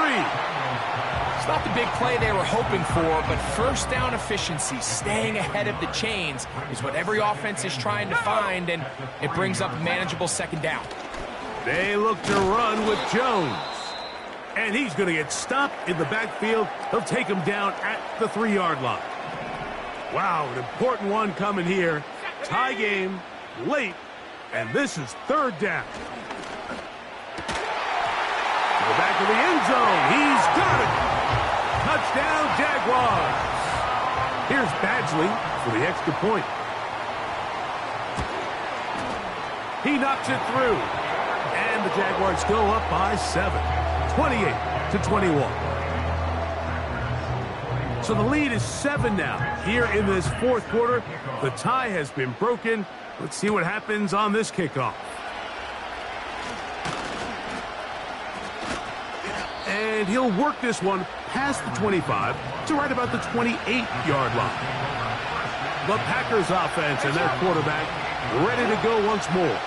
Speaker 7: It's not the big play they were hoping for, but 1st down efficiency, staying ahead of the chains, is what every offense is trying to find, and it brings up a manageable 2nd down.
Speaker 6: They look to run with Jones. And he's going to get stopped in the backfield. They'll take him down at the 3-yard line. Wow, an important one coming here. Tie game, late, and this is 3rd down. To the back of the end zone. He's got it. Touchdown, Jaguars. Here's Badgley for the extra point. He knocks it through. And the Jaguars go up by 7. 28-21. So the lead is 7 now. Here in this 4th quarter, the tie has been broken. Let's see what happens on this kickoff. And he'll work this one past the 25 to right about the 28-yard line. The Packers offense and their quarterback ready to go once more.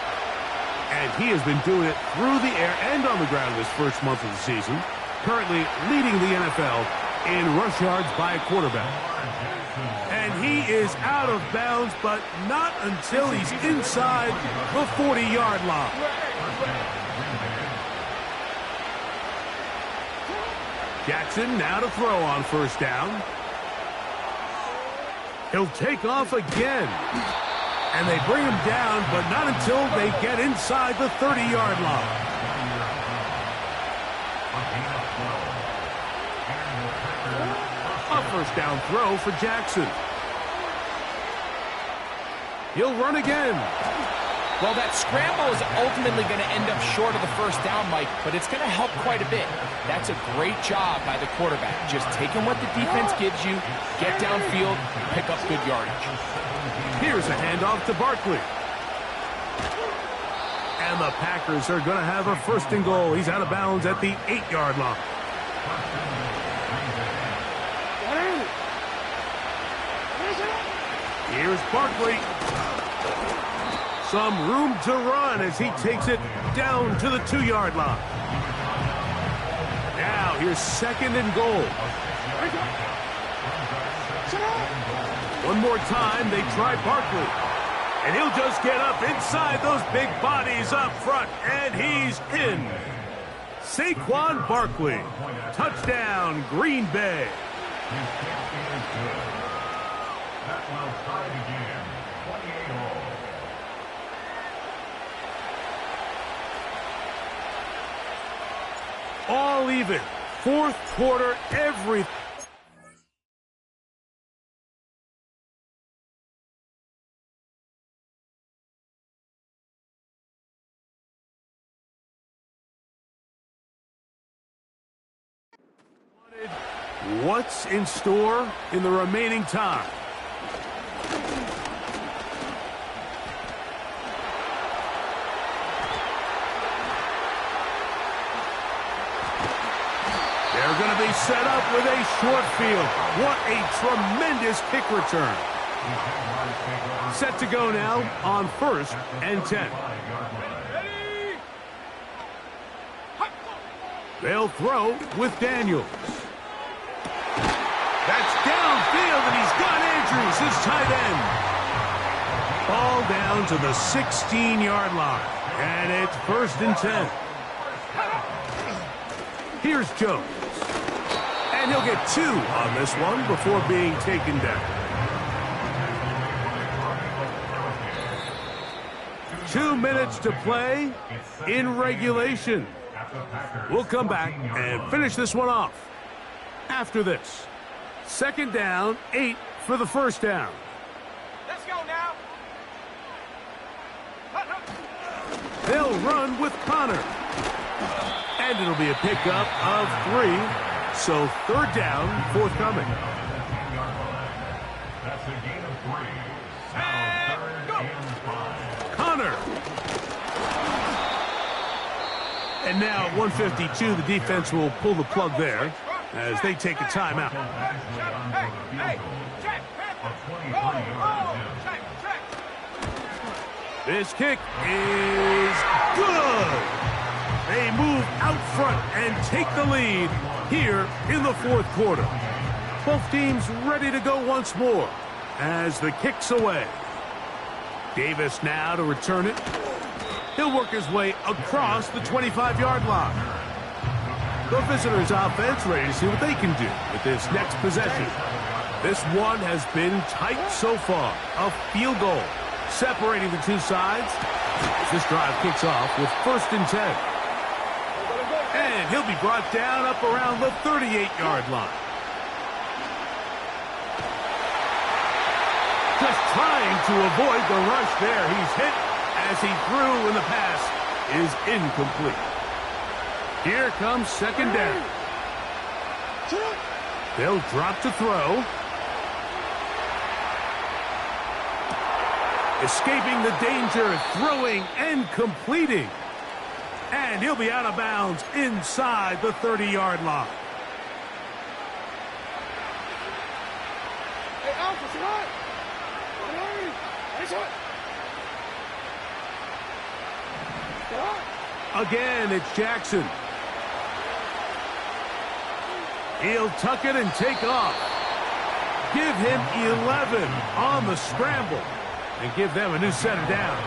Speaker 6: And he has been doing it through the air and on the ground this first month of the season, currently leading the NFL in rush yards by a quarterback. And he is out of bounds, but not until he's inside the 40-yard line. Jackson now to throw on first down. He'll take off again. And they bring him down, but not until they get inside the 30-yard line. A first down throw for Jackson. He'll run again.
Speaker 7: Well, that scramble is ultimately going to end up short of the first down, Mike, but it's going to help quite a bit. That's a great job by the quarterback. Just taking what the defense gives you, get downfield, pick up good yardage.
Speaker 6: Here's a handoff to Barkley. And the Packers are going to have a first and goal. He's out of bounds at the 8-yard line. Here's Barkley. Some room to run as he takes it down to the 2-yard line. Now here's second and goal. One more time, they try Barkley. And he'll just get up inside those big bodies up front, and he's in. Saquon Barkley. Touchdown, Green Bay.
Speaker 9: That will try again. 28-all.
Speaker 6: All even. Fourth quarter, everything. What's in store in the remaining time? They're going to be set up with a short field. What a tremendous kick return. Set to go now on 1st and 10. They'll throw with Daniels. That's downfield, and he's got Andrews, his tight end. Ball down to the 16-yard line, and it's 1st and 10. Here's Jones. And he'll get 2 on this one before being taken down. 2 minutes to play in regulation. We'll come back and finish this one off after this. 2nd down, 8 for the first down.
Speaker 8: Let's go now.
Speaker 6: They'll run with Connor. And it'll be a pickup of 3. So 3rd down, forthcoming.
Speaker 9: That's a gain of 3.
Speaker 8: And go.
Speaker 6: Connor. And now at 1:52, the defense will pull the plug there as they take a timeout.
Speaker 8: Hey, check, Panther. Check, check.
Speaker 6: This kick is good. They move out front and take the lead here in the 4th quarter. Both teams ready to go once more as the kick's away. Davis now to return it. He'll work his way across the 25-yard line. The visitors' offense ready to see what they can do with this next possession. This one has been tight so far. A field goal separating the two sides as this drive kicks off with 1st and 10. And he'll be brought down up around the 38-yard line. Just trying to avoid the rush there. He's hit as he threw, and the pass is incomplete. Here comes 2nd down. They'll drop to throw. Escaping the danger, throwing and completing. And he'll be out of bounds inside the 30-yard line.
Speaker 8: Hey, Alpha, it's hot. It's hot.
Speaker 6: Again, it's Jackson. He'll tuck it and take off. Give him 11 on the scramble and give them a new set of downs.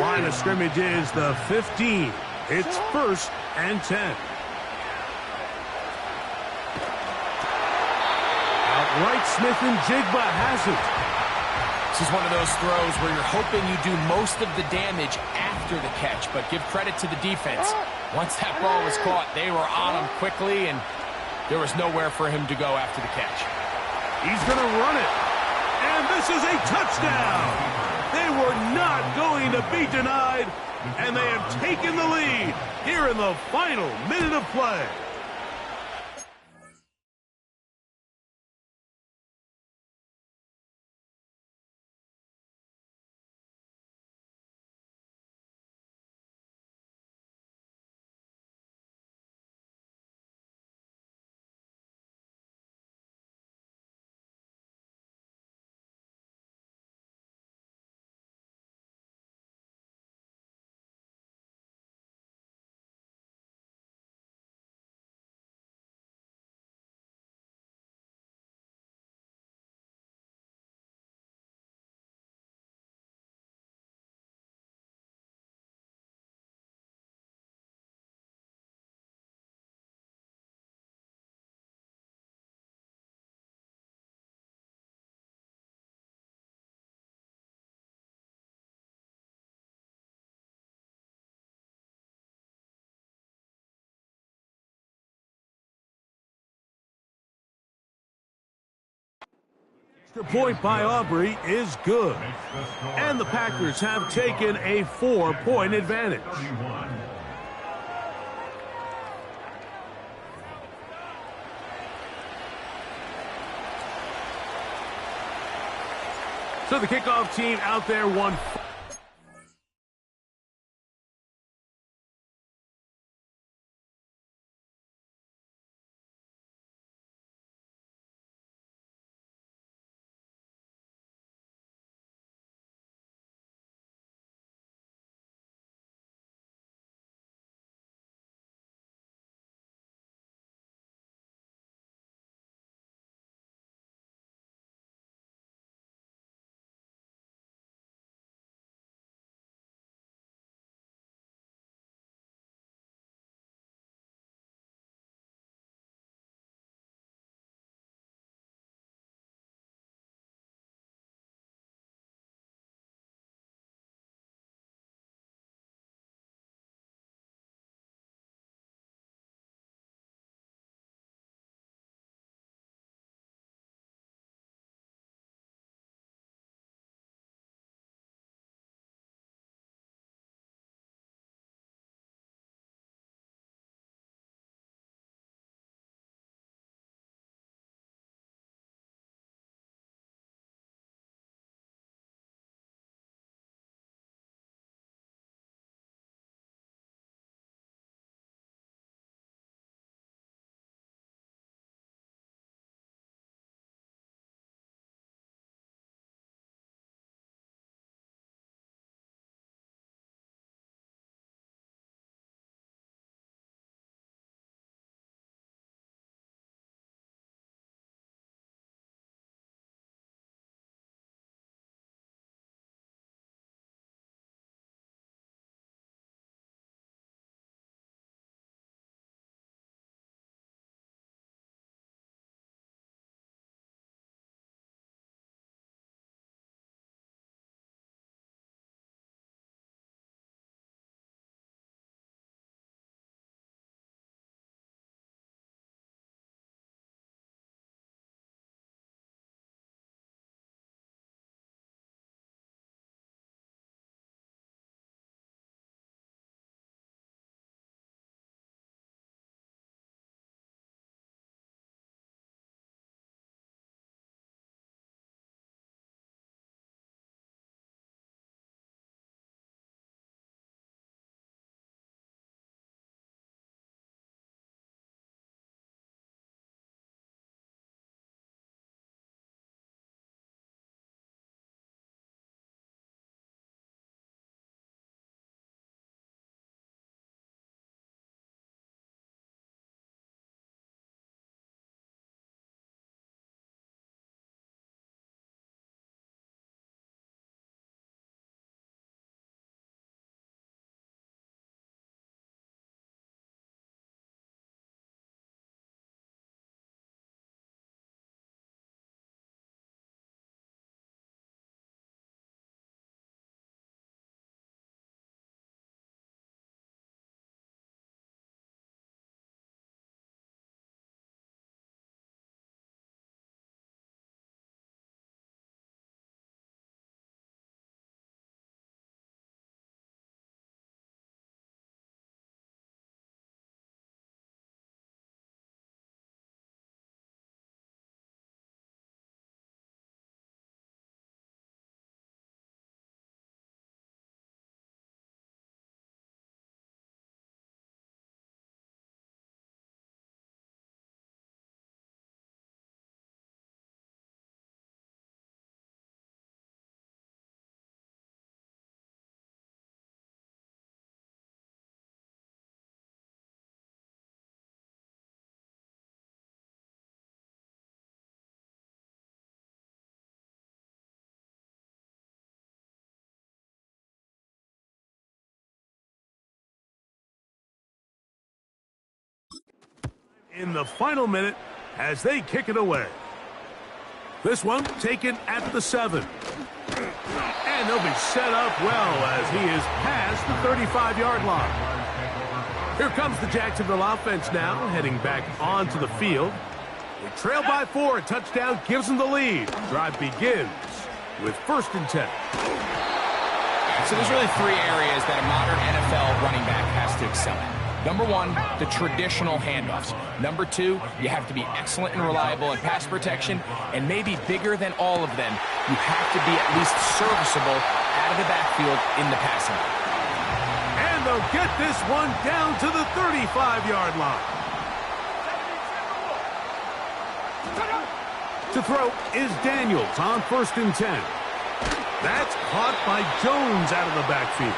Speaker 6: Line of scrimmage is the 15. It's 1st and 10. Outright Smith and Jigba has it.
Speaker 7: This is one of those throws where you're hoping you do most of the damage after the catch, but give credit to the defense. Once that ball was caught, they were on him quickly, and there was nowhere for him to go after the catch.
Speaker 6: He's going to run it. And this is a touchdown. They were not going to be denied, and they have taken the lead here in the final minute of play. Extra point by Aubrey is good. And the Packers have taken a 4-point advantage. So the kickoff team out there won in the final minute as they kick it away. This one taken at the 7. And they'll be set up well as he is past the 35-yard line. Here comes the Jacksonville offense now, heading back onto the field. They trail by 4. A touchdown gives them the lead. Drive begins with 1st and 10.
Speaker 7: So there's really 3 areas that a modern NFL running back has to excel at. Number 1, the traditional handoffs. Number 2, you have to be excellent and reliable in pass protection. And maybe bigger than all of them, you have to be at least serviceable out of the backfield in the passing game.
Speaker 6: And they'll get this one down to the 35-yard line. To throw is Daniels on 1st and 10. That's caught by Jones out of the backfield.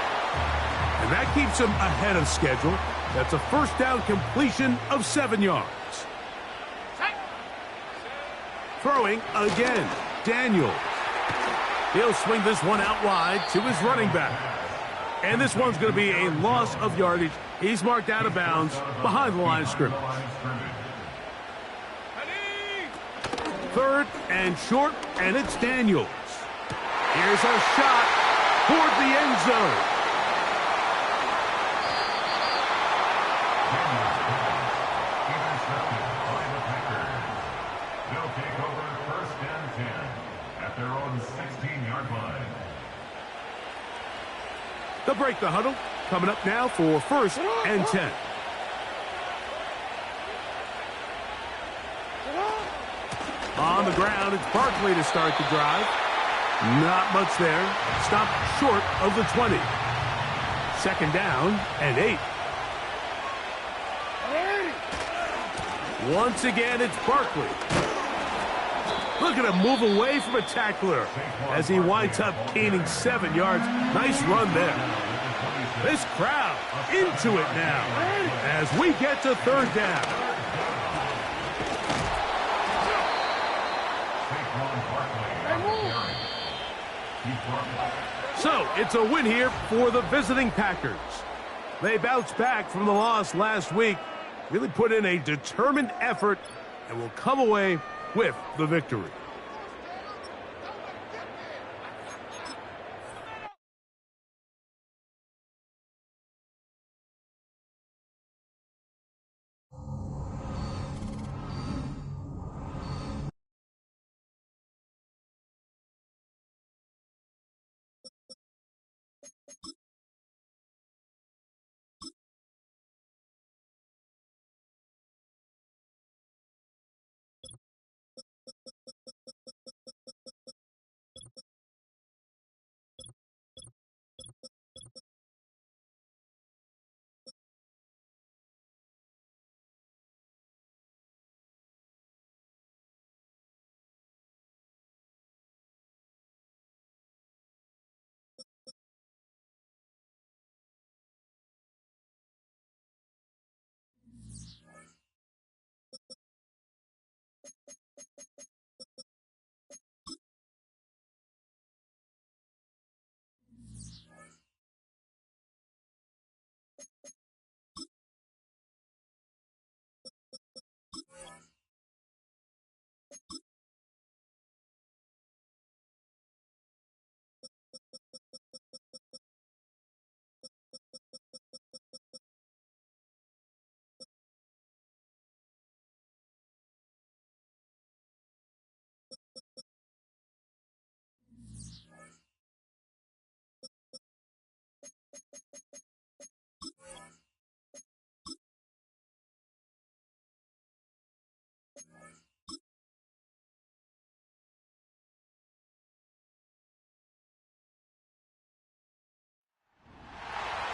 Speaker 6: And that keeps him ahead of schedule. That's a 1st down completion of 7 yards. Throwing again, Daniels. He'll swing this one out wide to his running back. And this one's going to be a loss of yardage. He's marked out of bounds behind the line of scrimmage. 3rd and short, and it's Daniels. Here's a shot toward the end zone.
Speaker 9: They'll take over 1st and 10 at their own 16-yard line.
Speaker 6: They'll break the huddle. Coming up now for 1st and 10. On the ground, it's Barkley to start the drive. Not much there. Stopped short of the 20. 2nd down and 8. Once again, it's Barkley. Look at him move away from a tackler as he winds up gaining 7 yards. Nice run there. This crowd into it now as we get to 3rd down. So, it's a win here for the visiting Packers. They bounced back from the loss last week, really put in a determined effort, and will come away with the victory.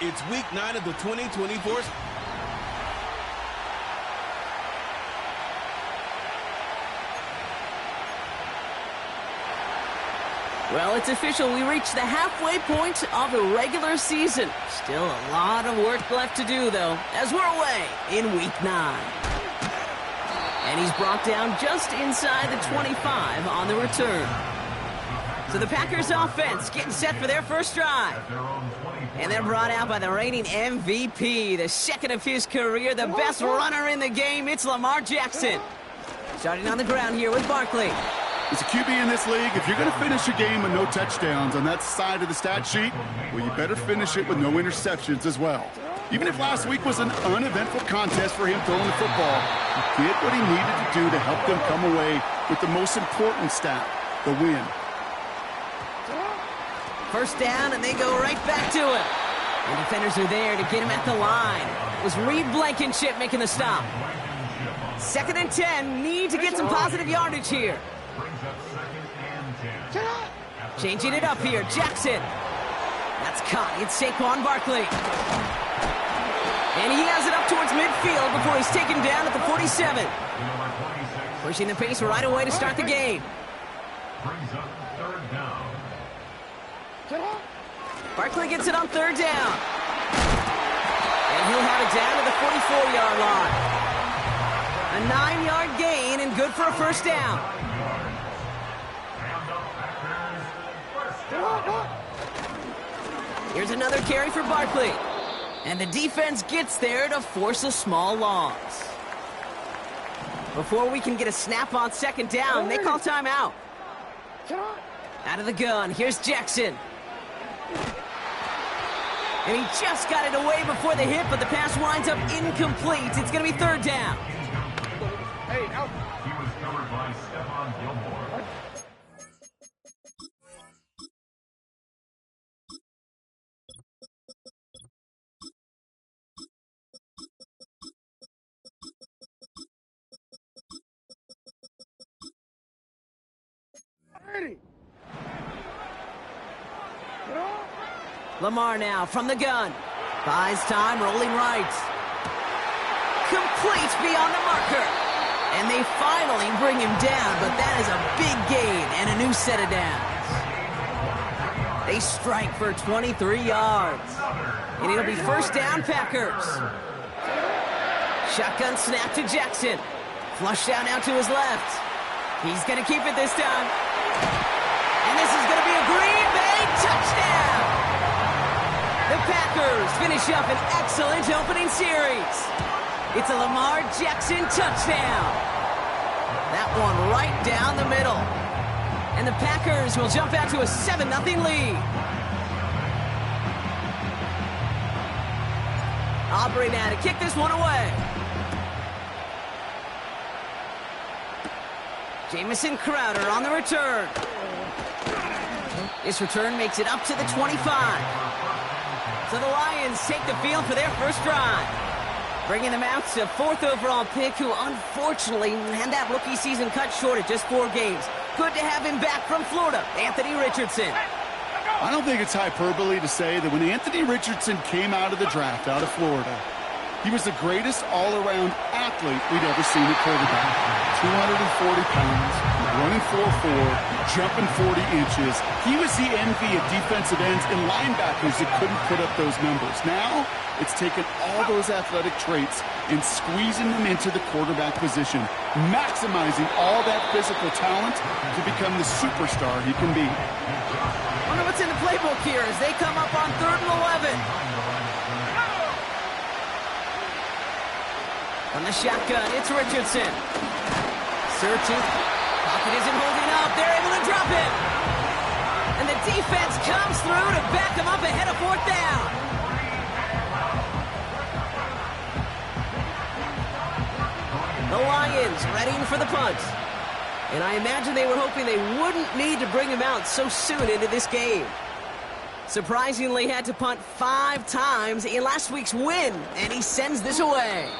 Speaker 1: It's week 9 of the 2024.
Speaker 10: Well, it's official. We reached the halfway point of the regular season. Still a lot of work left to do, though, as we're away in week 9. And he's brought down just inside the 25 on the return. So the Packers offense getting set for their first drive.
Speaker 9: At their own 25.
Speaker 10: And they're brought out by the reigning MVP, the second of his career, the best runner in the game. It's Lamar Jackson. Starting on the ground here with Barkley.
Speaker 11: As a QB in this league, if you're going to finish a game with no touchdowns on that side of the stat sheet, well, you better finish it with no interceptions as well. Even if last week was an uneventful contest for him throwing the football, he did what he needed to do to help them come away with the most important stat, the win.
Speaker 10: First down, and they go right back to it. And defenders are there to get him at the line. It was Reed Blankenship making the stop. 2nd and 10, need to get some positive yardage here. Changing it up here, Jackson. That's caught. It's Saquon Barkley. And he has it up towards midfield before he's taken down at the 47. Pushing the pace right away to start the game. Barkley gets it on 3rd down. And he'll have it down to the 44-yard line. A 9-yard gain and good for a first down. Here's another carry for Barkley. And the defense gets there to force a small loss. Before we can get a snap on 2nd down, they call timeout. Out of the gun, here's Jackson. And he just got it away before the hit, but the pass winds up incomplete. It's going to be 3rd down.
Speaker 9: Hey, out. He was covered by Stephon Gilmore.
Speaker 10: Lamar now from the gun. Buys time, rolling right. Complete beyond the marker. And they finally bring him down, but that is a big gain and a new set of downs. They strike for 23 yards. And it'll be 1st down, Packers. Shotgun snap to Jackson. Flush down out to his left. He's going to keep it this time. And this is going to be a Green Bay touchdown. The Packers finish up an excellent opening series. It's a Lamar Jackson touchdown. That one right down the middle. And the Packers will jump out to a 7-0 lead. Aubrey now to kick this one away. Jamison Crowder on the return. This return makes it up to the 25. So the Lions take the field for their first drive. Bringing them out to 4th overall pick, who unfortunately had that rookie season cut short at just 4 games. Good to have him back from Florida, Anthony Richardson.
Speaker 11: I don't think it's hyperbole to say that when Anthony Richardson came out of the draft out of Florida, he was the greatest all-around athlete we'd ever seen at quarterback. 240 pounds, running 4.4, jumping 40 inches. He was the envy of defensive ends and linebackers that couldn't put up those numbers. Now, it's taken all those athletic traits and squeezing them into the quarterback position, maximizing all that physical talent to become the superstar he can be.
Speaker 10: Wonder what's in the playbook here as they come up on 3rd and 11. From the shotgun, it's Richardson. Searching. Pocket isn't holding up. They're able to drop it. And the defense comes through to back them up ahead of 4th down. The Lions readying for the punt. And I imagine they were hoping they wouldn't need to bring him out so soon into this game. Surprisingly, had to punt 5 times in last week's win, and he sends this away.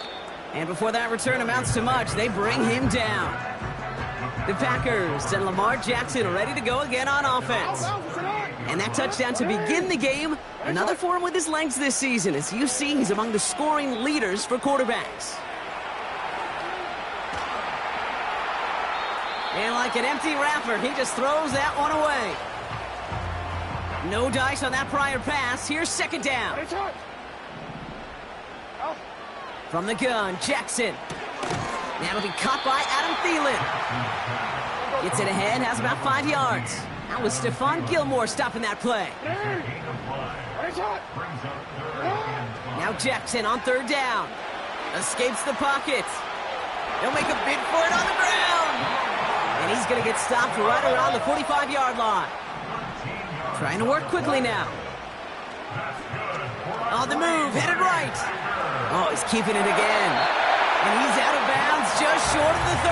Speaker 10: And before that return amounts to much, they bring him down. The Packers send Lamar Jackson ready to go again on offense. And that touchdown to begin the game, another for him with his legs this season. As you see, he's among the scoring leaders for quarterbacks. And like an empty wrapper, he just throws that one away. No dice on that prior pass. Here's 2nd down. From the gun, Jackson. That'll be caught by Adam Thielen. Gets it ahead, has about 5 yards. That was Stephon Gilmore stopping that play. Now Jackson on third down. Escapes the pocket. He'll make a bid for it on the ground. And he's going to get stopped right around the 45-yard line. Trying to work quickly now. On the move, headed right. Oh, he's keeping it again. And he's out of bounds just short of the 30.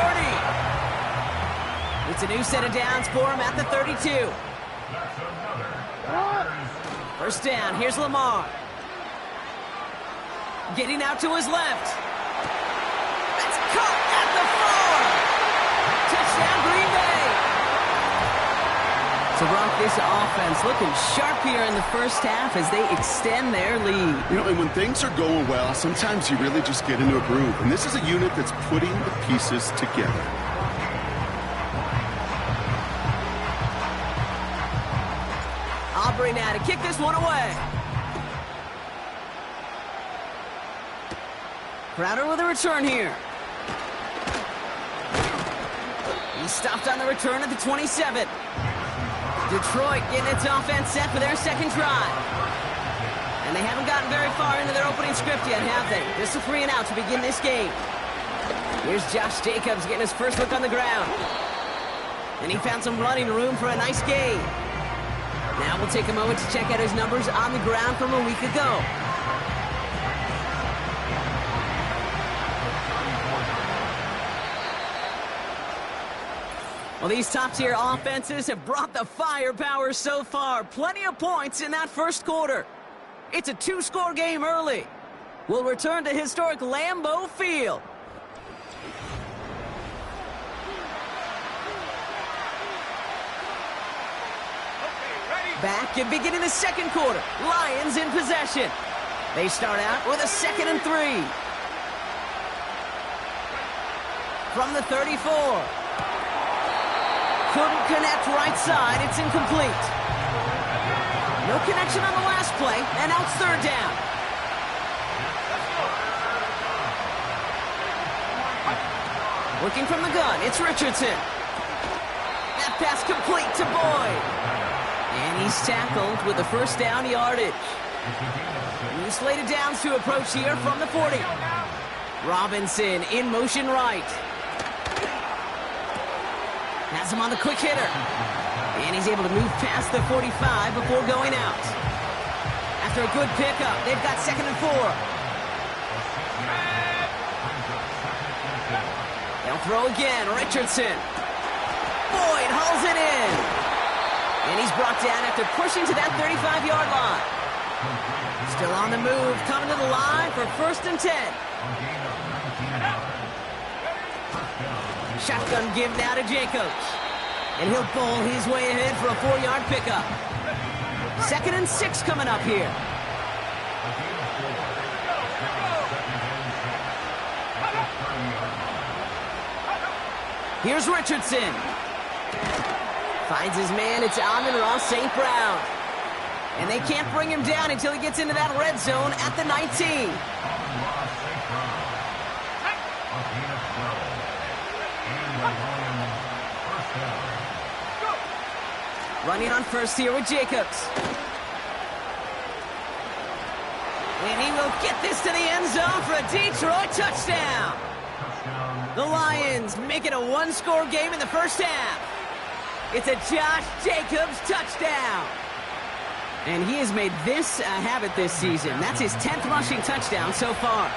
Speaker 10: It's a new set of downs for him at the 32. First down, here's Lamar. Getting out to his left. That's caught at the 4. Touchdown, Green Bay. So, Brock, this offense looking sharp here in the first half as they extend their lead.
Speaker 11: You know, and when things are going well, sometimes you really just get into a groove. And this is a unit that's putting the pieces together.
Speaker 10: Aubrey now to kick this one away. Crowder with a return here. He stopped on the return at the 27. Detroit getting its offense set for their second drive. And they haven't gotten very far into their opening script yet, have they? This is a 3 and out to begin this game. Here's Josh Jacobs getting his first look on the ground. And he found some running room for a nice gain. Now we'll take a moment to check out his numbers on the ground from a week ago. Well, these top-tier offenses have brought the firepower so far. Plenty of points in that first quarter. It's a 2-score game early. We'll return to historic Lambeau Field. Back and beginning the second quarter. Lions in possession. They start out with a 2nd and 3. From the 34. Couldn't connect right side. It's incomplete. No connection on the last play, and now it's third down. Working from the gun, it's Richardson. That pass complete to Boyd. And he's tackled with the first down yardage. New slated downs to approach here from the 40. Robinson in motion right. Has him on the quick hitter. And he's able to move past the 45 before going out. After a good pickup, they've got 2nd and 4. They'll throw again. Richardson. Boyd hauls it in. And he's brought down after pushing to that 35-yard line. Still on the move, coming to the line for 1st and 10. Shotgun give now to Jacobs. And he'll bowl his way ahead for a 4-yard pickup. 2nd and 6 coming up here. Here's Richardson. Finds his man. It's Amon-Ra St. Brown. And they can't bring him down until he gets into that red zone at the 19. Running on first here with Jacobs. And he will get this to the end zone for a Detroit touchdown. The Lions make it a 1-score game in the first half. It's a Josh Jacobs touchdown. And he has made this a habit this season. That's his 10th rushing touchdown so far.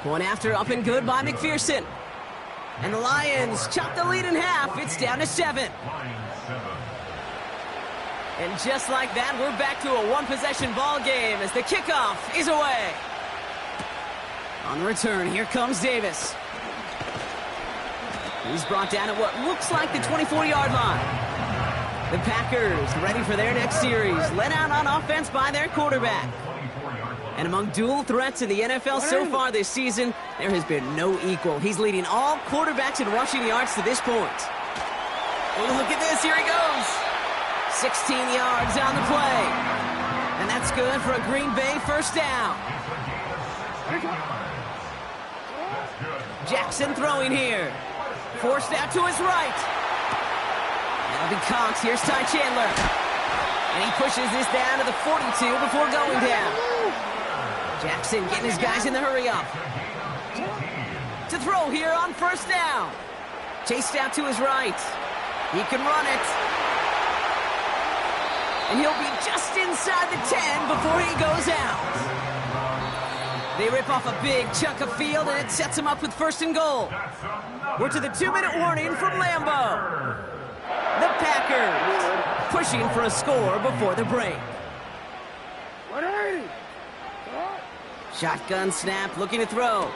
Speaker 10: Going after up and good by McPherson. And the Lions chop the lead in half. It's down to 7. And just like that, we're back to a 1-possession ball game as the kickoff is away. On the return, here comes Davis. He's brought down at what looks like the 24-yard line. The Packers ready for their next series, led out on offense by their quarterback. And among dual threats in the NFL so far this season, there has been no equal. He's leading all quarterbacks in rushing yards to this point. Oh, look at this. Here he goes. 16 yards on the play. And that's good for a Green Bay first down. Jackson throwing here. Forced out to his right. That'll be Cox. Here's Ty Chandler. And he pushes this down to the 42 before going down. Jackson getting his guys in the hurry up. To throw here on first down. Chased out to his right. He can run it. And he'll be just inside the 10 before he goes out. They rip off a big chunk of field, and it sets him up with first and goal. We're to the 2-minute warning from Lambeau. The Packers pushing for a score before the break. Shotgun snap, looking to throw.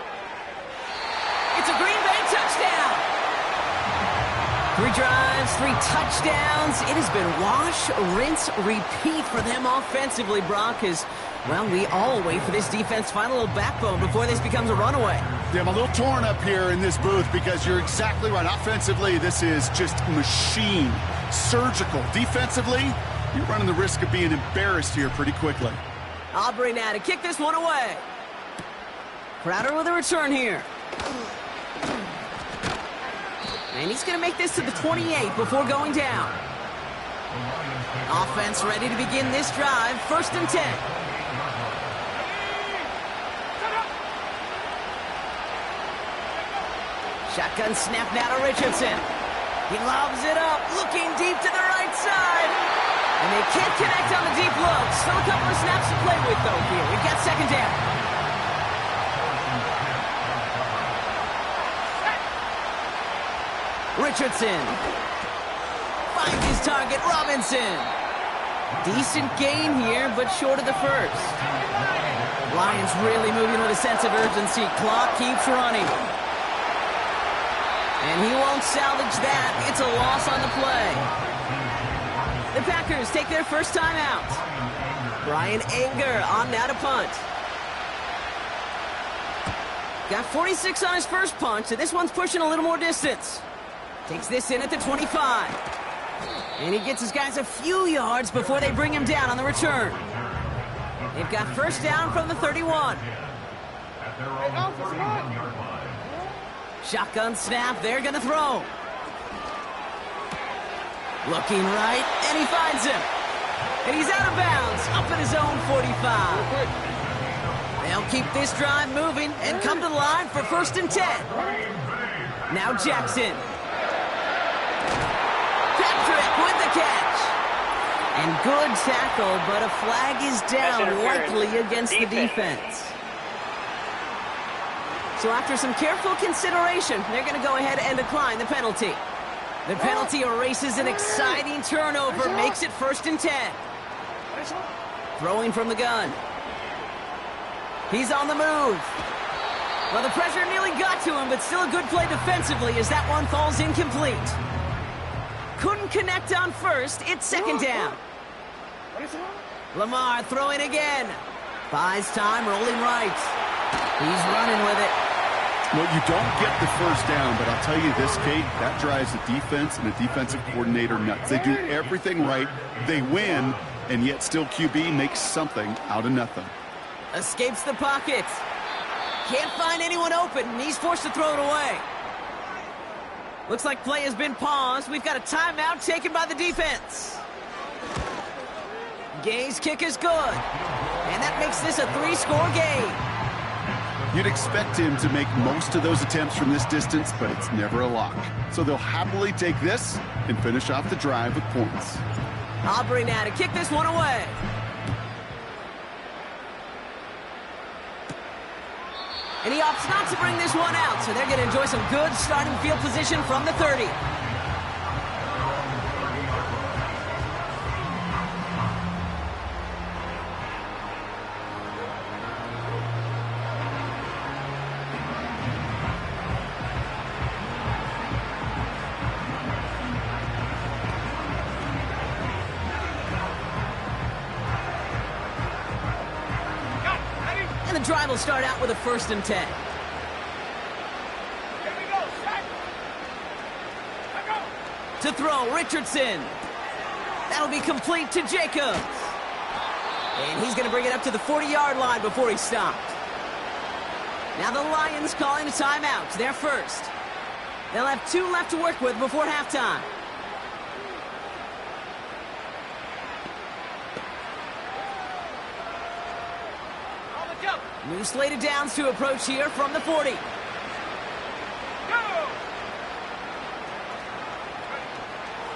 Speaker 10: It's a Green Bay touchdown. 3 drives, 3 touchdowns. It has been wash, rinse, repeat for them offensively, Brock, as, well, we all wait for this defense to find a little backbone before this becomes a runaway.
Speaker 11: Yeah, I'm a little torn up here in this booth because you're exactly right. Offensively, this is just machine, surgical. Defensively, you're running the risk of being embarrassed here pretty quickly.
Speaker 10: Aubrey now to kick this one away. Crowder with a return here. And he's going to make this to the 28 before going down. Offense ready to begin this drive. First and 10. Shotgun snap now to Richardson. He lobs it up, looking deep to the right side. And they can't connect on the deep look. Still a couple of snaps to play with, though, here. We've got second down. Richardson finds his target, Robinson. Decent gain here, but short of the first. Lions really moving with a sense of urgency. Clock keeps running. And he won't salvage that. It's a loss on the play. The Packers take their first time out. Brian Anger on now to punt. Got 46 on his first punt, so this one's pushing a little more distance. Takes this in at the 25. And he gets his guys a few yards before they bring him down on the return. They've got first down from the 31. Shotgun snap, they're going to throw. Looking right, and he finds him. And he's out of bounds, up at his own 45. They'll keep this drive moving and come to the line for first and 10. Now Jackson. Patrick with the catch. And good tackle, but a flag is down, likely against the defense. So after some careful consideration, they're going to go ahead and decline the penalty. The penalty erases an exciting turnover, makes it first and 10. Throwing from the gun. He's on the move. Well, the pressure nearly got to him, but still a good play defensively as that one falls incomplete. Couldn't connect on first. It's second down. Lamar throwing again. Buys time, rolling right. He's running with it.
Speaker 11: Well, you don't get the first down, but I'll tell you this, Kate, that drives the defense and the defensive coordinator nuts. They do everything right. They win, and yet still QB makes something out of nothing.
Speaker 10: Escapes the pocket. Can't find anyone open, and he's forced to throw it away. Looks like play has been paused. We've got a timeout taken by the defense. Gay's kick is good. And that makes this a 3-score game.
Speaker 11: You'd expect him to make most of those attempts from this distance, but it's never a lock. So they'll happily take this and finish off the drive with points.
Speaker 10: Aubrey now to kick this one away. And he opts not to bring this one out, so they're going to enjoy some good starting field position from the 30. And the drive will start out with a first and 10.
Speaker 8: Here we go, set. Let go.
Speaker 10: To throw, Richardson. That'll be complete to Jacobs. And he's going to bring it up to the 40-yard line before he's stopped. Now the Lions calling a timeout. They're first. They'll have 2 left to work with before halftime. New slated downs to approach here from the 40.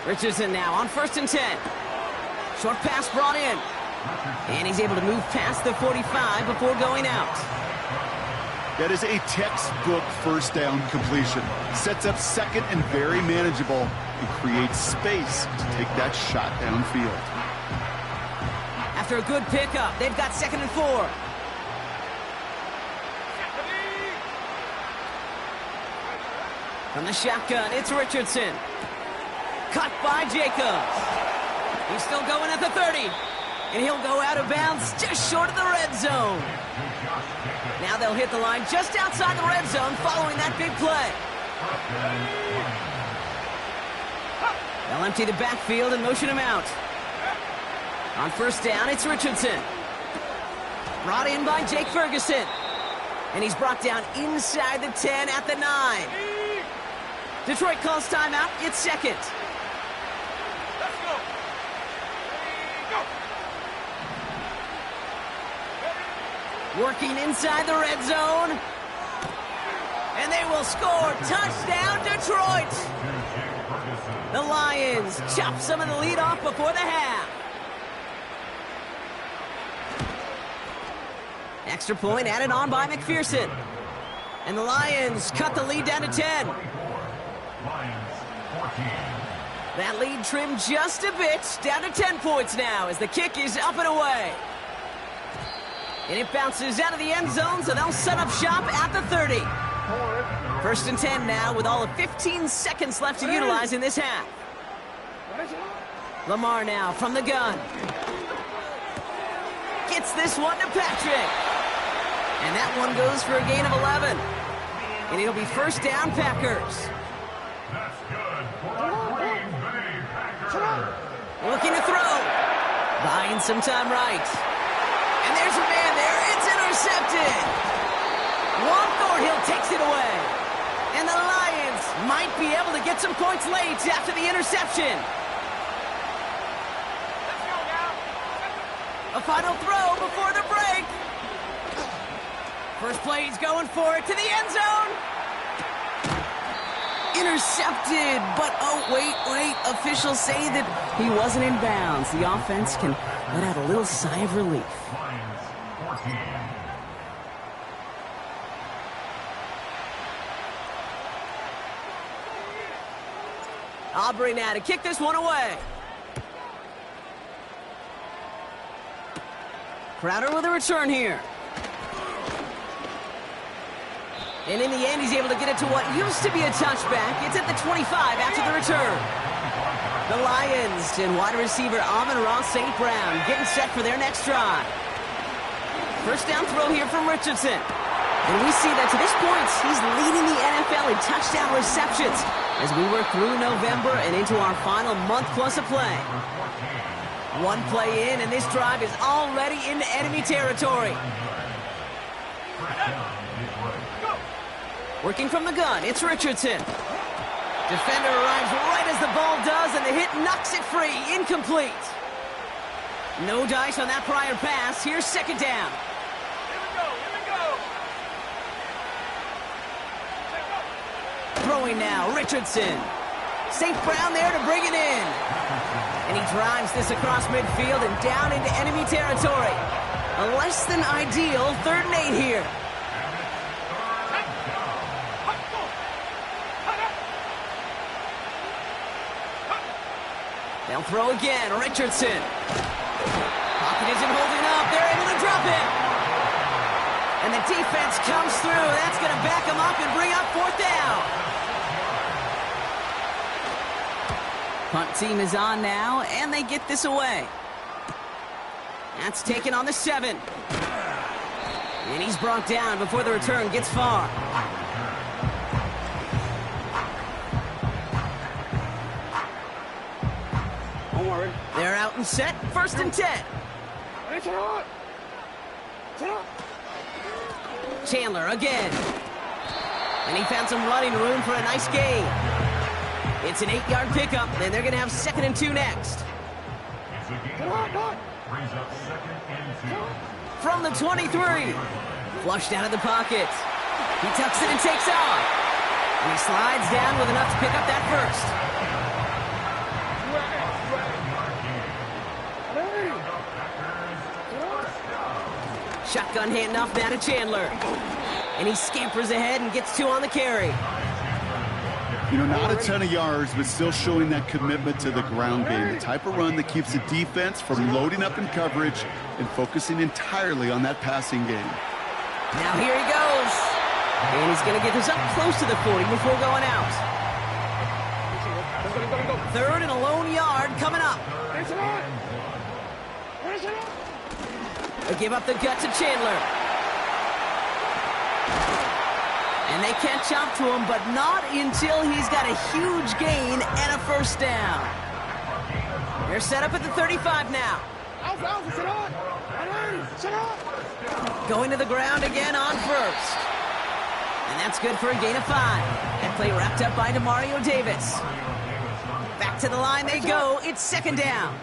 Speaker 10: Richardson now on 1st and 10. Short pass brought in. And he's able to move past the 45 before going out.
Speaker 11: That is a textbook first down completion. Sets up second and very manageable and creates space to take that shot downfield.
Speaker 10: After a good pickup, they've got 2nd and 4. From the shotgun, it's Richardson. Cut by Jacobs. He's still going at the 30. And he'll go out of bounds just short of the red zone. Now they'll hit the line just outside the red zone following that big play. They'll empty the backfield and motion him out. On 1st down, it's Richardson. Brought in by Jake Ferguson. And he's brought down inside the 10 at the 9. Detroit calls timeout. It's 2nd.
Speaker 8: Let's go. Go.
Speaker 10: Working inside the red zone. And they will score. Touchdown, Detroit. The Lions chop some of the lead off before the half. Extra point added on by McPherson. And the Lions cut the lead down to 10. That lead trimmed just a bit, down to 10 points now as the kick is up and away. And it bounces out of the end zone, so they'll set up shop at the 30. 1st and 10 now with all of 15 seconds left to utilize in this half. Lamar now from the gun. Gets this one to Patrick. And that one goes for a gain of 11. And it'll be 1st down, Packers.
Speaker 9: That's good for Green Bay Packers.
Speaker 10: Looking to throw. Buying some time right. And there's a man there. It's intercepted. Juan Thornhill takes it away. And the Lions might be able to get some points late after the interception.
Speaker 8: Let's go now.
Speaker 10: A final throw before the break. First play, he's going for it to the end zone. Intercepted, but oh, wait. Officials say that he wasn't in bounds. The offense can let out a little sigh of relief.
Speaker 9: Lions 14.
Speaker 10: Aubrey now to kick this one away. Crowder with a return here. And in the end, he's able to get it to what used to be a touchback. It's at the 25 after the return. The Lions and wide receiver Amon-Ra St. Brown getting set for their next drive. First down throw here from Richardson. And we see that to this point, he's leading the NFL in touchdown receptions as we work through November and into our final month plus of play. One play in, and this drive is already into enemy territory. Working from the gun, it's Richardson. Defender arrives right as the ball does, and the hit knocks it free. Incomplete. No dice on that prior pass. Here's 2nd down.
Speaker 8: Here we go.
Speaker 10: Throwing now, Richardson. St. Brown there to bring it in. And he drives this across midfield and down into enemy territory. A less than ideal 3rd and 8 here. They'll throw again, Richardson. Pocket isn't holding up. They're able to drop it. And the defense comes through. That's going to back them up and bring up 4th down. Punt team is on now, and they get this away. That's taken on the 7. And he's brought down before the return gets far. They're out and set. 1st and 10. Chandler again. And he found some running room for a nice gain. It's an 8-yard pickup, and they're going to have 2nd and 2 next.
Speaker 9: It's a game brings up 2nd and 2.
Speaker 10: From the 23. Flushed out of the pocket. He tucks it and takes off. And he slides down with enough to pick up that first. Shotgun handoff now to Chandler. And he scampers ahead and gets 2 on the carry.
Speaker 11: You know, not a ton of yards, but still showing that commitment to the ground game. The type of run that keeps the defense from loading up in coverage and focusing entirely on that passing game.
Speaker 10: Now here he goes. And he's going to get this up close to the 40 before going out. 3rd and a lone yard coming up. They give up the gut to Chandler. And they catch up to him, but not until he's got a huge gain and a first down. They're set up at the 35 now. Going to the ground again on first. And that's good for a gain of 5. That play wrapped up by Demario Davis. Back to the line they go. It's 2nd down.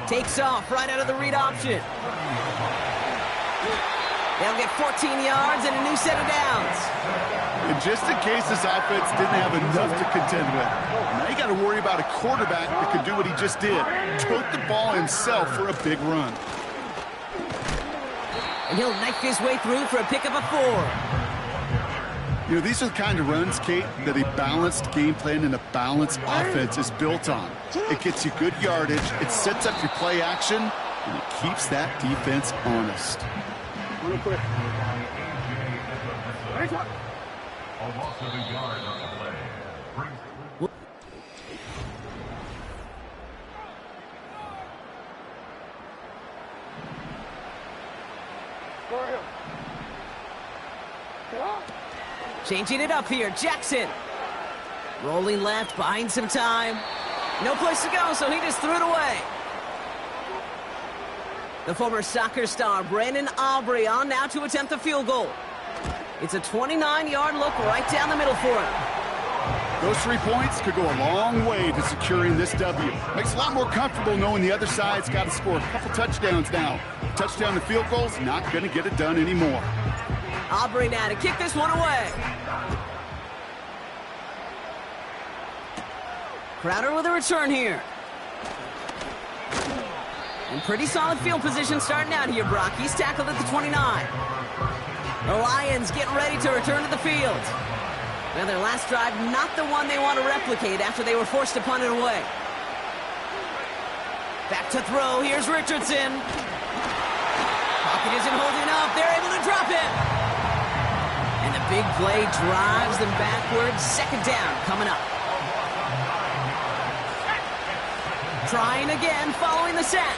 Speaker 10: Takes off right out of the read option. They'll get 14 yards and a new set of downs.
Speaker 11: And just in case this offense didn't have enough to contend with, now you got to worry about a quarterback that could do what he just did. Tote the ball himself for a big run.
Speaker 10: And he'll knife his way through for a pickup of 4.
Speaker 11: You know, these are the kind of runs, Kate, that a balanced game plan and a balanced offense is built on. It gets you good yardage, it sets up your play action, and it keeps that defense honest.
Speaker 9: Real quick. A loss of a yard on the play.
Speaker 10: Changing it up here, Jackson. Rolling left, buying some time. No place to go, so he just threw it away. The former soccer star, Brandon Aubrey, on now to attempt the field goal. It's a 29-yard look right down the middle for him.
Speaker 11: Those 3 points could go a long way to securing this W. Makes it a lot more comfortable knowing the other side's got to score a couple touchdowns now. Touchdown to field goals, not going to get it done anymore.
Speaker 10: Aubrey now to kick this one away. Crowder with a return here. And pretty solid field position starting out here, Brock. He's tackled at the 29. The Lions getting ready to return to the field. Well, their last drive, not the one they want to replicate after they were forced to punt it away. Back to throw. Here's Richardson. Pocket isn't holding up. They're able to drop it. And the big play drives them backwards. 2nd down coming up. Trying again following the sack.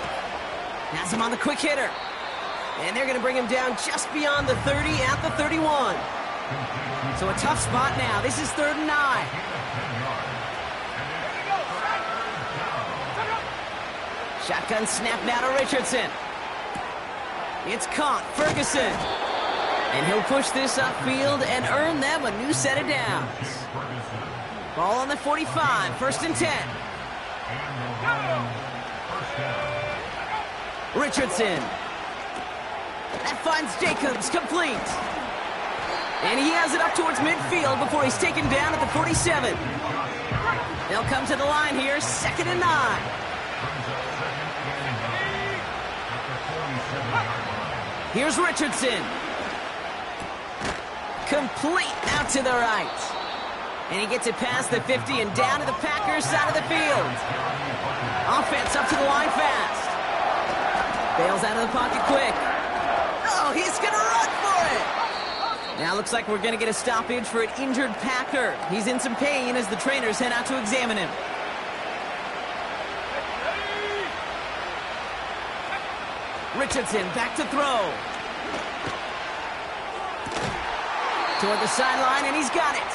Speaker 10: Has him on the quick hitter. And they're going to bring him down just beyond the 30 at the 31. So a tough spot now. This is 3rd and 9. Shotgun snap now to Richardson. It's caught. Ferguson. And he'll push this upfield and earn them a new set of downs. Ball on the 45. 1st and 10. Richardson. That finds Jacobs, complete. And he has it up towards midfield before he's taken down at the 47. They'll come to the line here, 2nd and 9. Here's Richardson. Complete out to the right. And he gets it past the 50 and down to the Packers side of the field. Offense up to the line fast. Bails out of the pocket quick. Oh, he's going to run for it. Now looks like we're going to get a stoppage for an injured Packer. He's in some pain as the trainers head out to examine him. Richardson back to throw. Toward the sideline, and he's got it.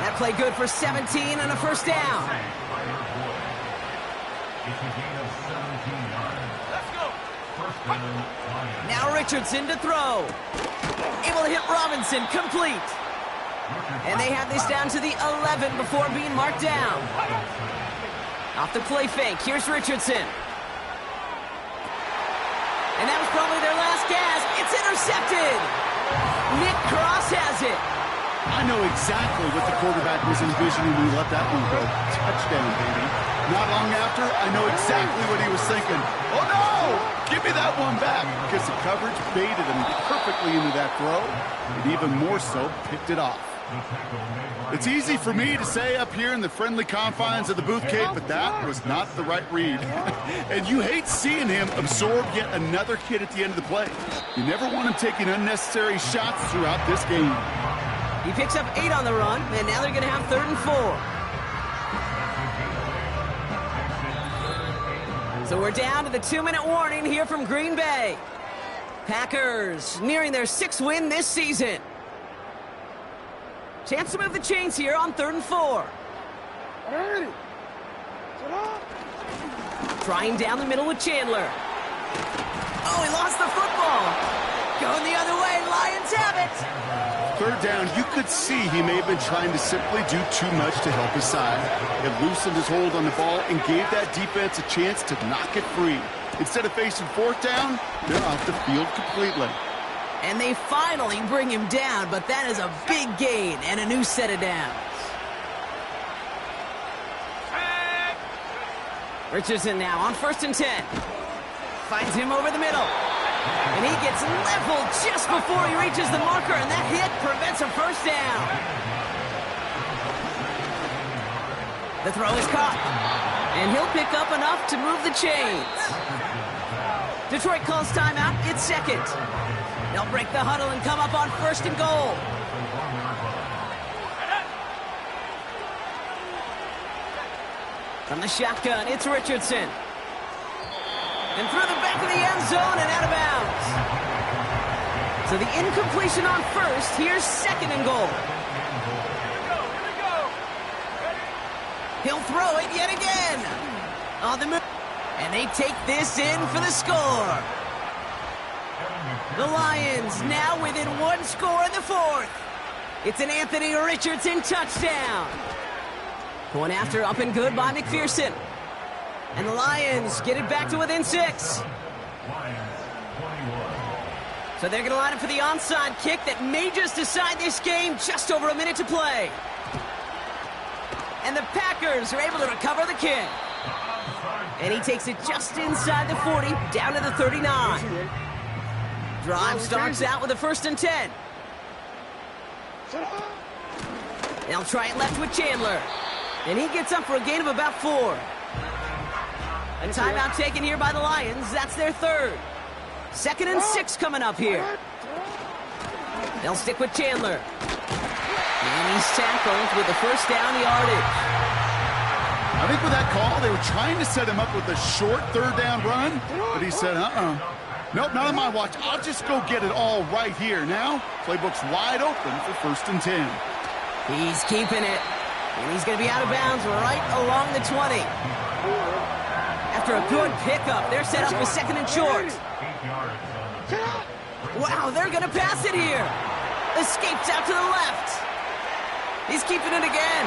Speaker 10: That play good for 17 and a first down. Now Richardson to throw. Able to hit Robinson, complete. And they have this down to the 11 before being marked down. Off the play fake, here's Richardson. And that was probably their last gasp. It's intercepted. Nick Cross has it.
Speaker 11: I know exactly what the quarterback was envisioning when he let that one go. Touchdown, baby. Not long after, I know exactly what he was thinking. Oh, no! Give me that one back. Because the coverage baited him perfectly into that throw. And even more so, picked it off. It's easy for me to say up here in the friendly confines of the booth, Kate, but that was not the right read. And you hate seeing him absorb yet another hit at the end of the play. You never want him taking unnecessary shots throughout this game.
Speaker 10: He picks up 8 on the run, and now they're going to have 3rd and 4. So we're down to the 2-minute warning here from Green Bay. Packers nearing their 6th win this season. Chance to move the chains here on 3rd and 4. Trying down the middle with Chandler. Oh, he lost the football. Going the other way, Lions have it.
Speaker 11: 3rd down, you could see he may have been trying to simply do too much to help his side. It loosened his hold on the ball and gave that defense a chance to knock it free. Instead of facing 4th down, they're off the field completely.
Speaker 10: And they finally bring him down, but that is a big gain and a new set of downs. Richardson now on 1st and 10. Finds him over the middle. And he gets leveled just before he reaches the marker, and that hit prevents a 1st down. The throw is caught. And he'll pick up enough to move the chains. Detroit calls timeout. It's 2nd. They'll break the huddle and come up on 1st and goal. From the shotgun, it's Richardson. And through the back of the end zone and out of bounds. So the incompletion on 1st. Here's 2nd and goal.
Speaker 8: Here we go.
Speaker 10: He'll throw it yet again. On the move. And they take this in for the score. The Lions now within 1 score in the 4th. It's an Anthony Richardson touchdown. Going after up and good by McPherson. And the Lions get it back to within 6. So they're going to line up for the onside kick that may just decide this game. Just over a minute to play. And the Packers are able to recover the kick. And he takes it just inside the 40, down to the 39. Drive starts out with a 1st and 10. They'll try it left with Chandler. And he gets up for a gain of about 4. A timeout taken here by the Lions. That's their 3rd. 2nd and 6 coming up here. They'll stick with Chandler. And he's tackled with the 1st down yardage.
Speaker 11: I think with that call, they were trying to set him up with a short 3rd down run, but he said, nope, not on my watch. I'll just go get it all right here. Now, playbook's wide open for 1st and 10.
Speaker 10: He's keeping it. And he's going to be out of bounds right along the 20. After a good pickup, they're set up with 2nd and short. Wow, they're going to pass it here. Escapes out to the left. He's keeping it again.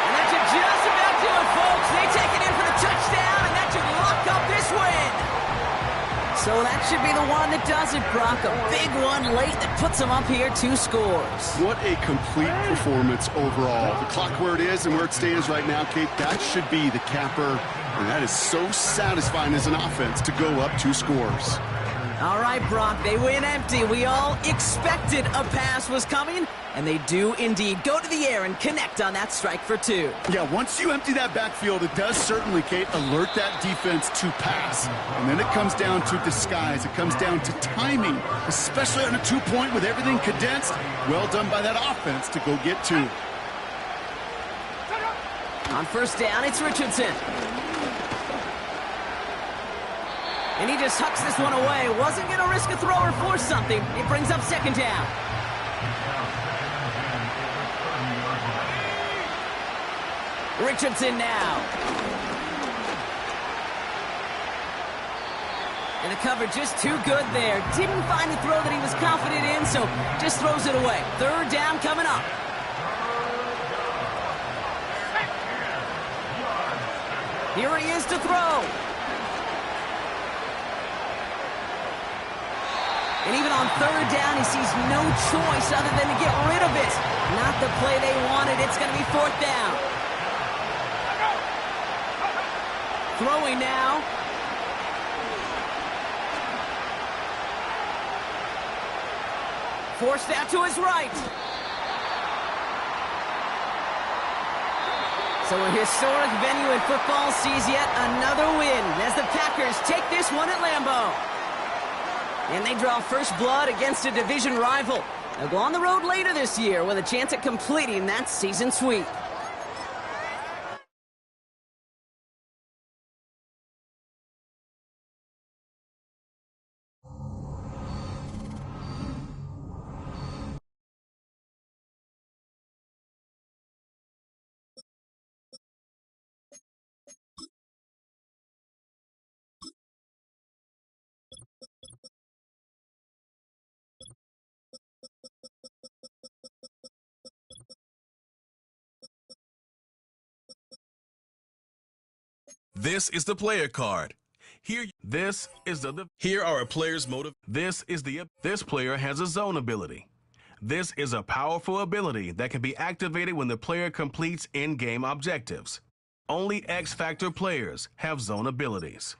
Speaker 10: And that should just about do it, folks. They take it in for the touchdown, and that should lock up this win. So that should be the one that does it, Brock. A big one late that puts them up here 2 scores.
Speaker 11: What a complete performance overall. The clock where it is and where it stands right now, Kate, that should be the capper. And that is so satisfying as an offense to go up 2 scores.
Speaker 10: All right, Brock, they win empty. We all expected a pass was coming, and they do indeed go to the air and connect on that strike for 2.
Speaker 11: Yeah, once you empty that backfield, it does certainly, Kate, alert that defense to pass. And then it comes down to disguise. It comes down to timing, especially on a 2-point with everything condensed. Well done by that offense to go get 2.
Speaker 10: On 1st down, it's Richardson. And he just hucks this one away. Wasn't going to risk a throw or force something. It brings up 2nd down. Richardson now. And the cover just too good there. Didn't find the throw that he was confident in, so just throws it away. 3rd down coming up. Here he is to throw. And even on third down, he sees no choice other than to get rid of it. Not the play they wanted. It's going to be fourth down. Throwing now. Forced out to his right. So a historic venue in football sees yet another win as the Packers take this one at Lambeau. And they draw first blood against a division rival. They'll go on the road later this year with a chance at completing that season sweep.
Speaker 1: This is the player card. Here are a player's motive. This player has a zone ability. This is a powerful ability that can be activated when the player completes in-game objectives. Only X-Factor players have zone abilities.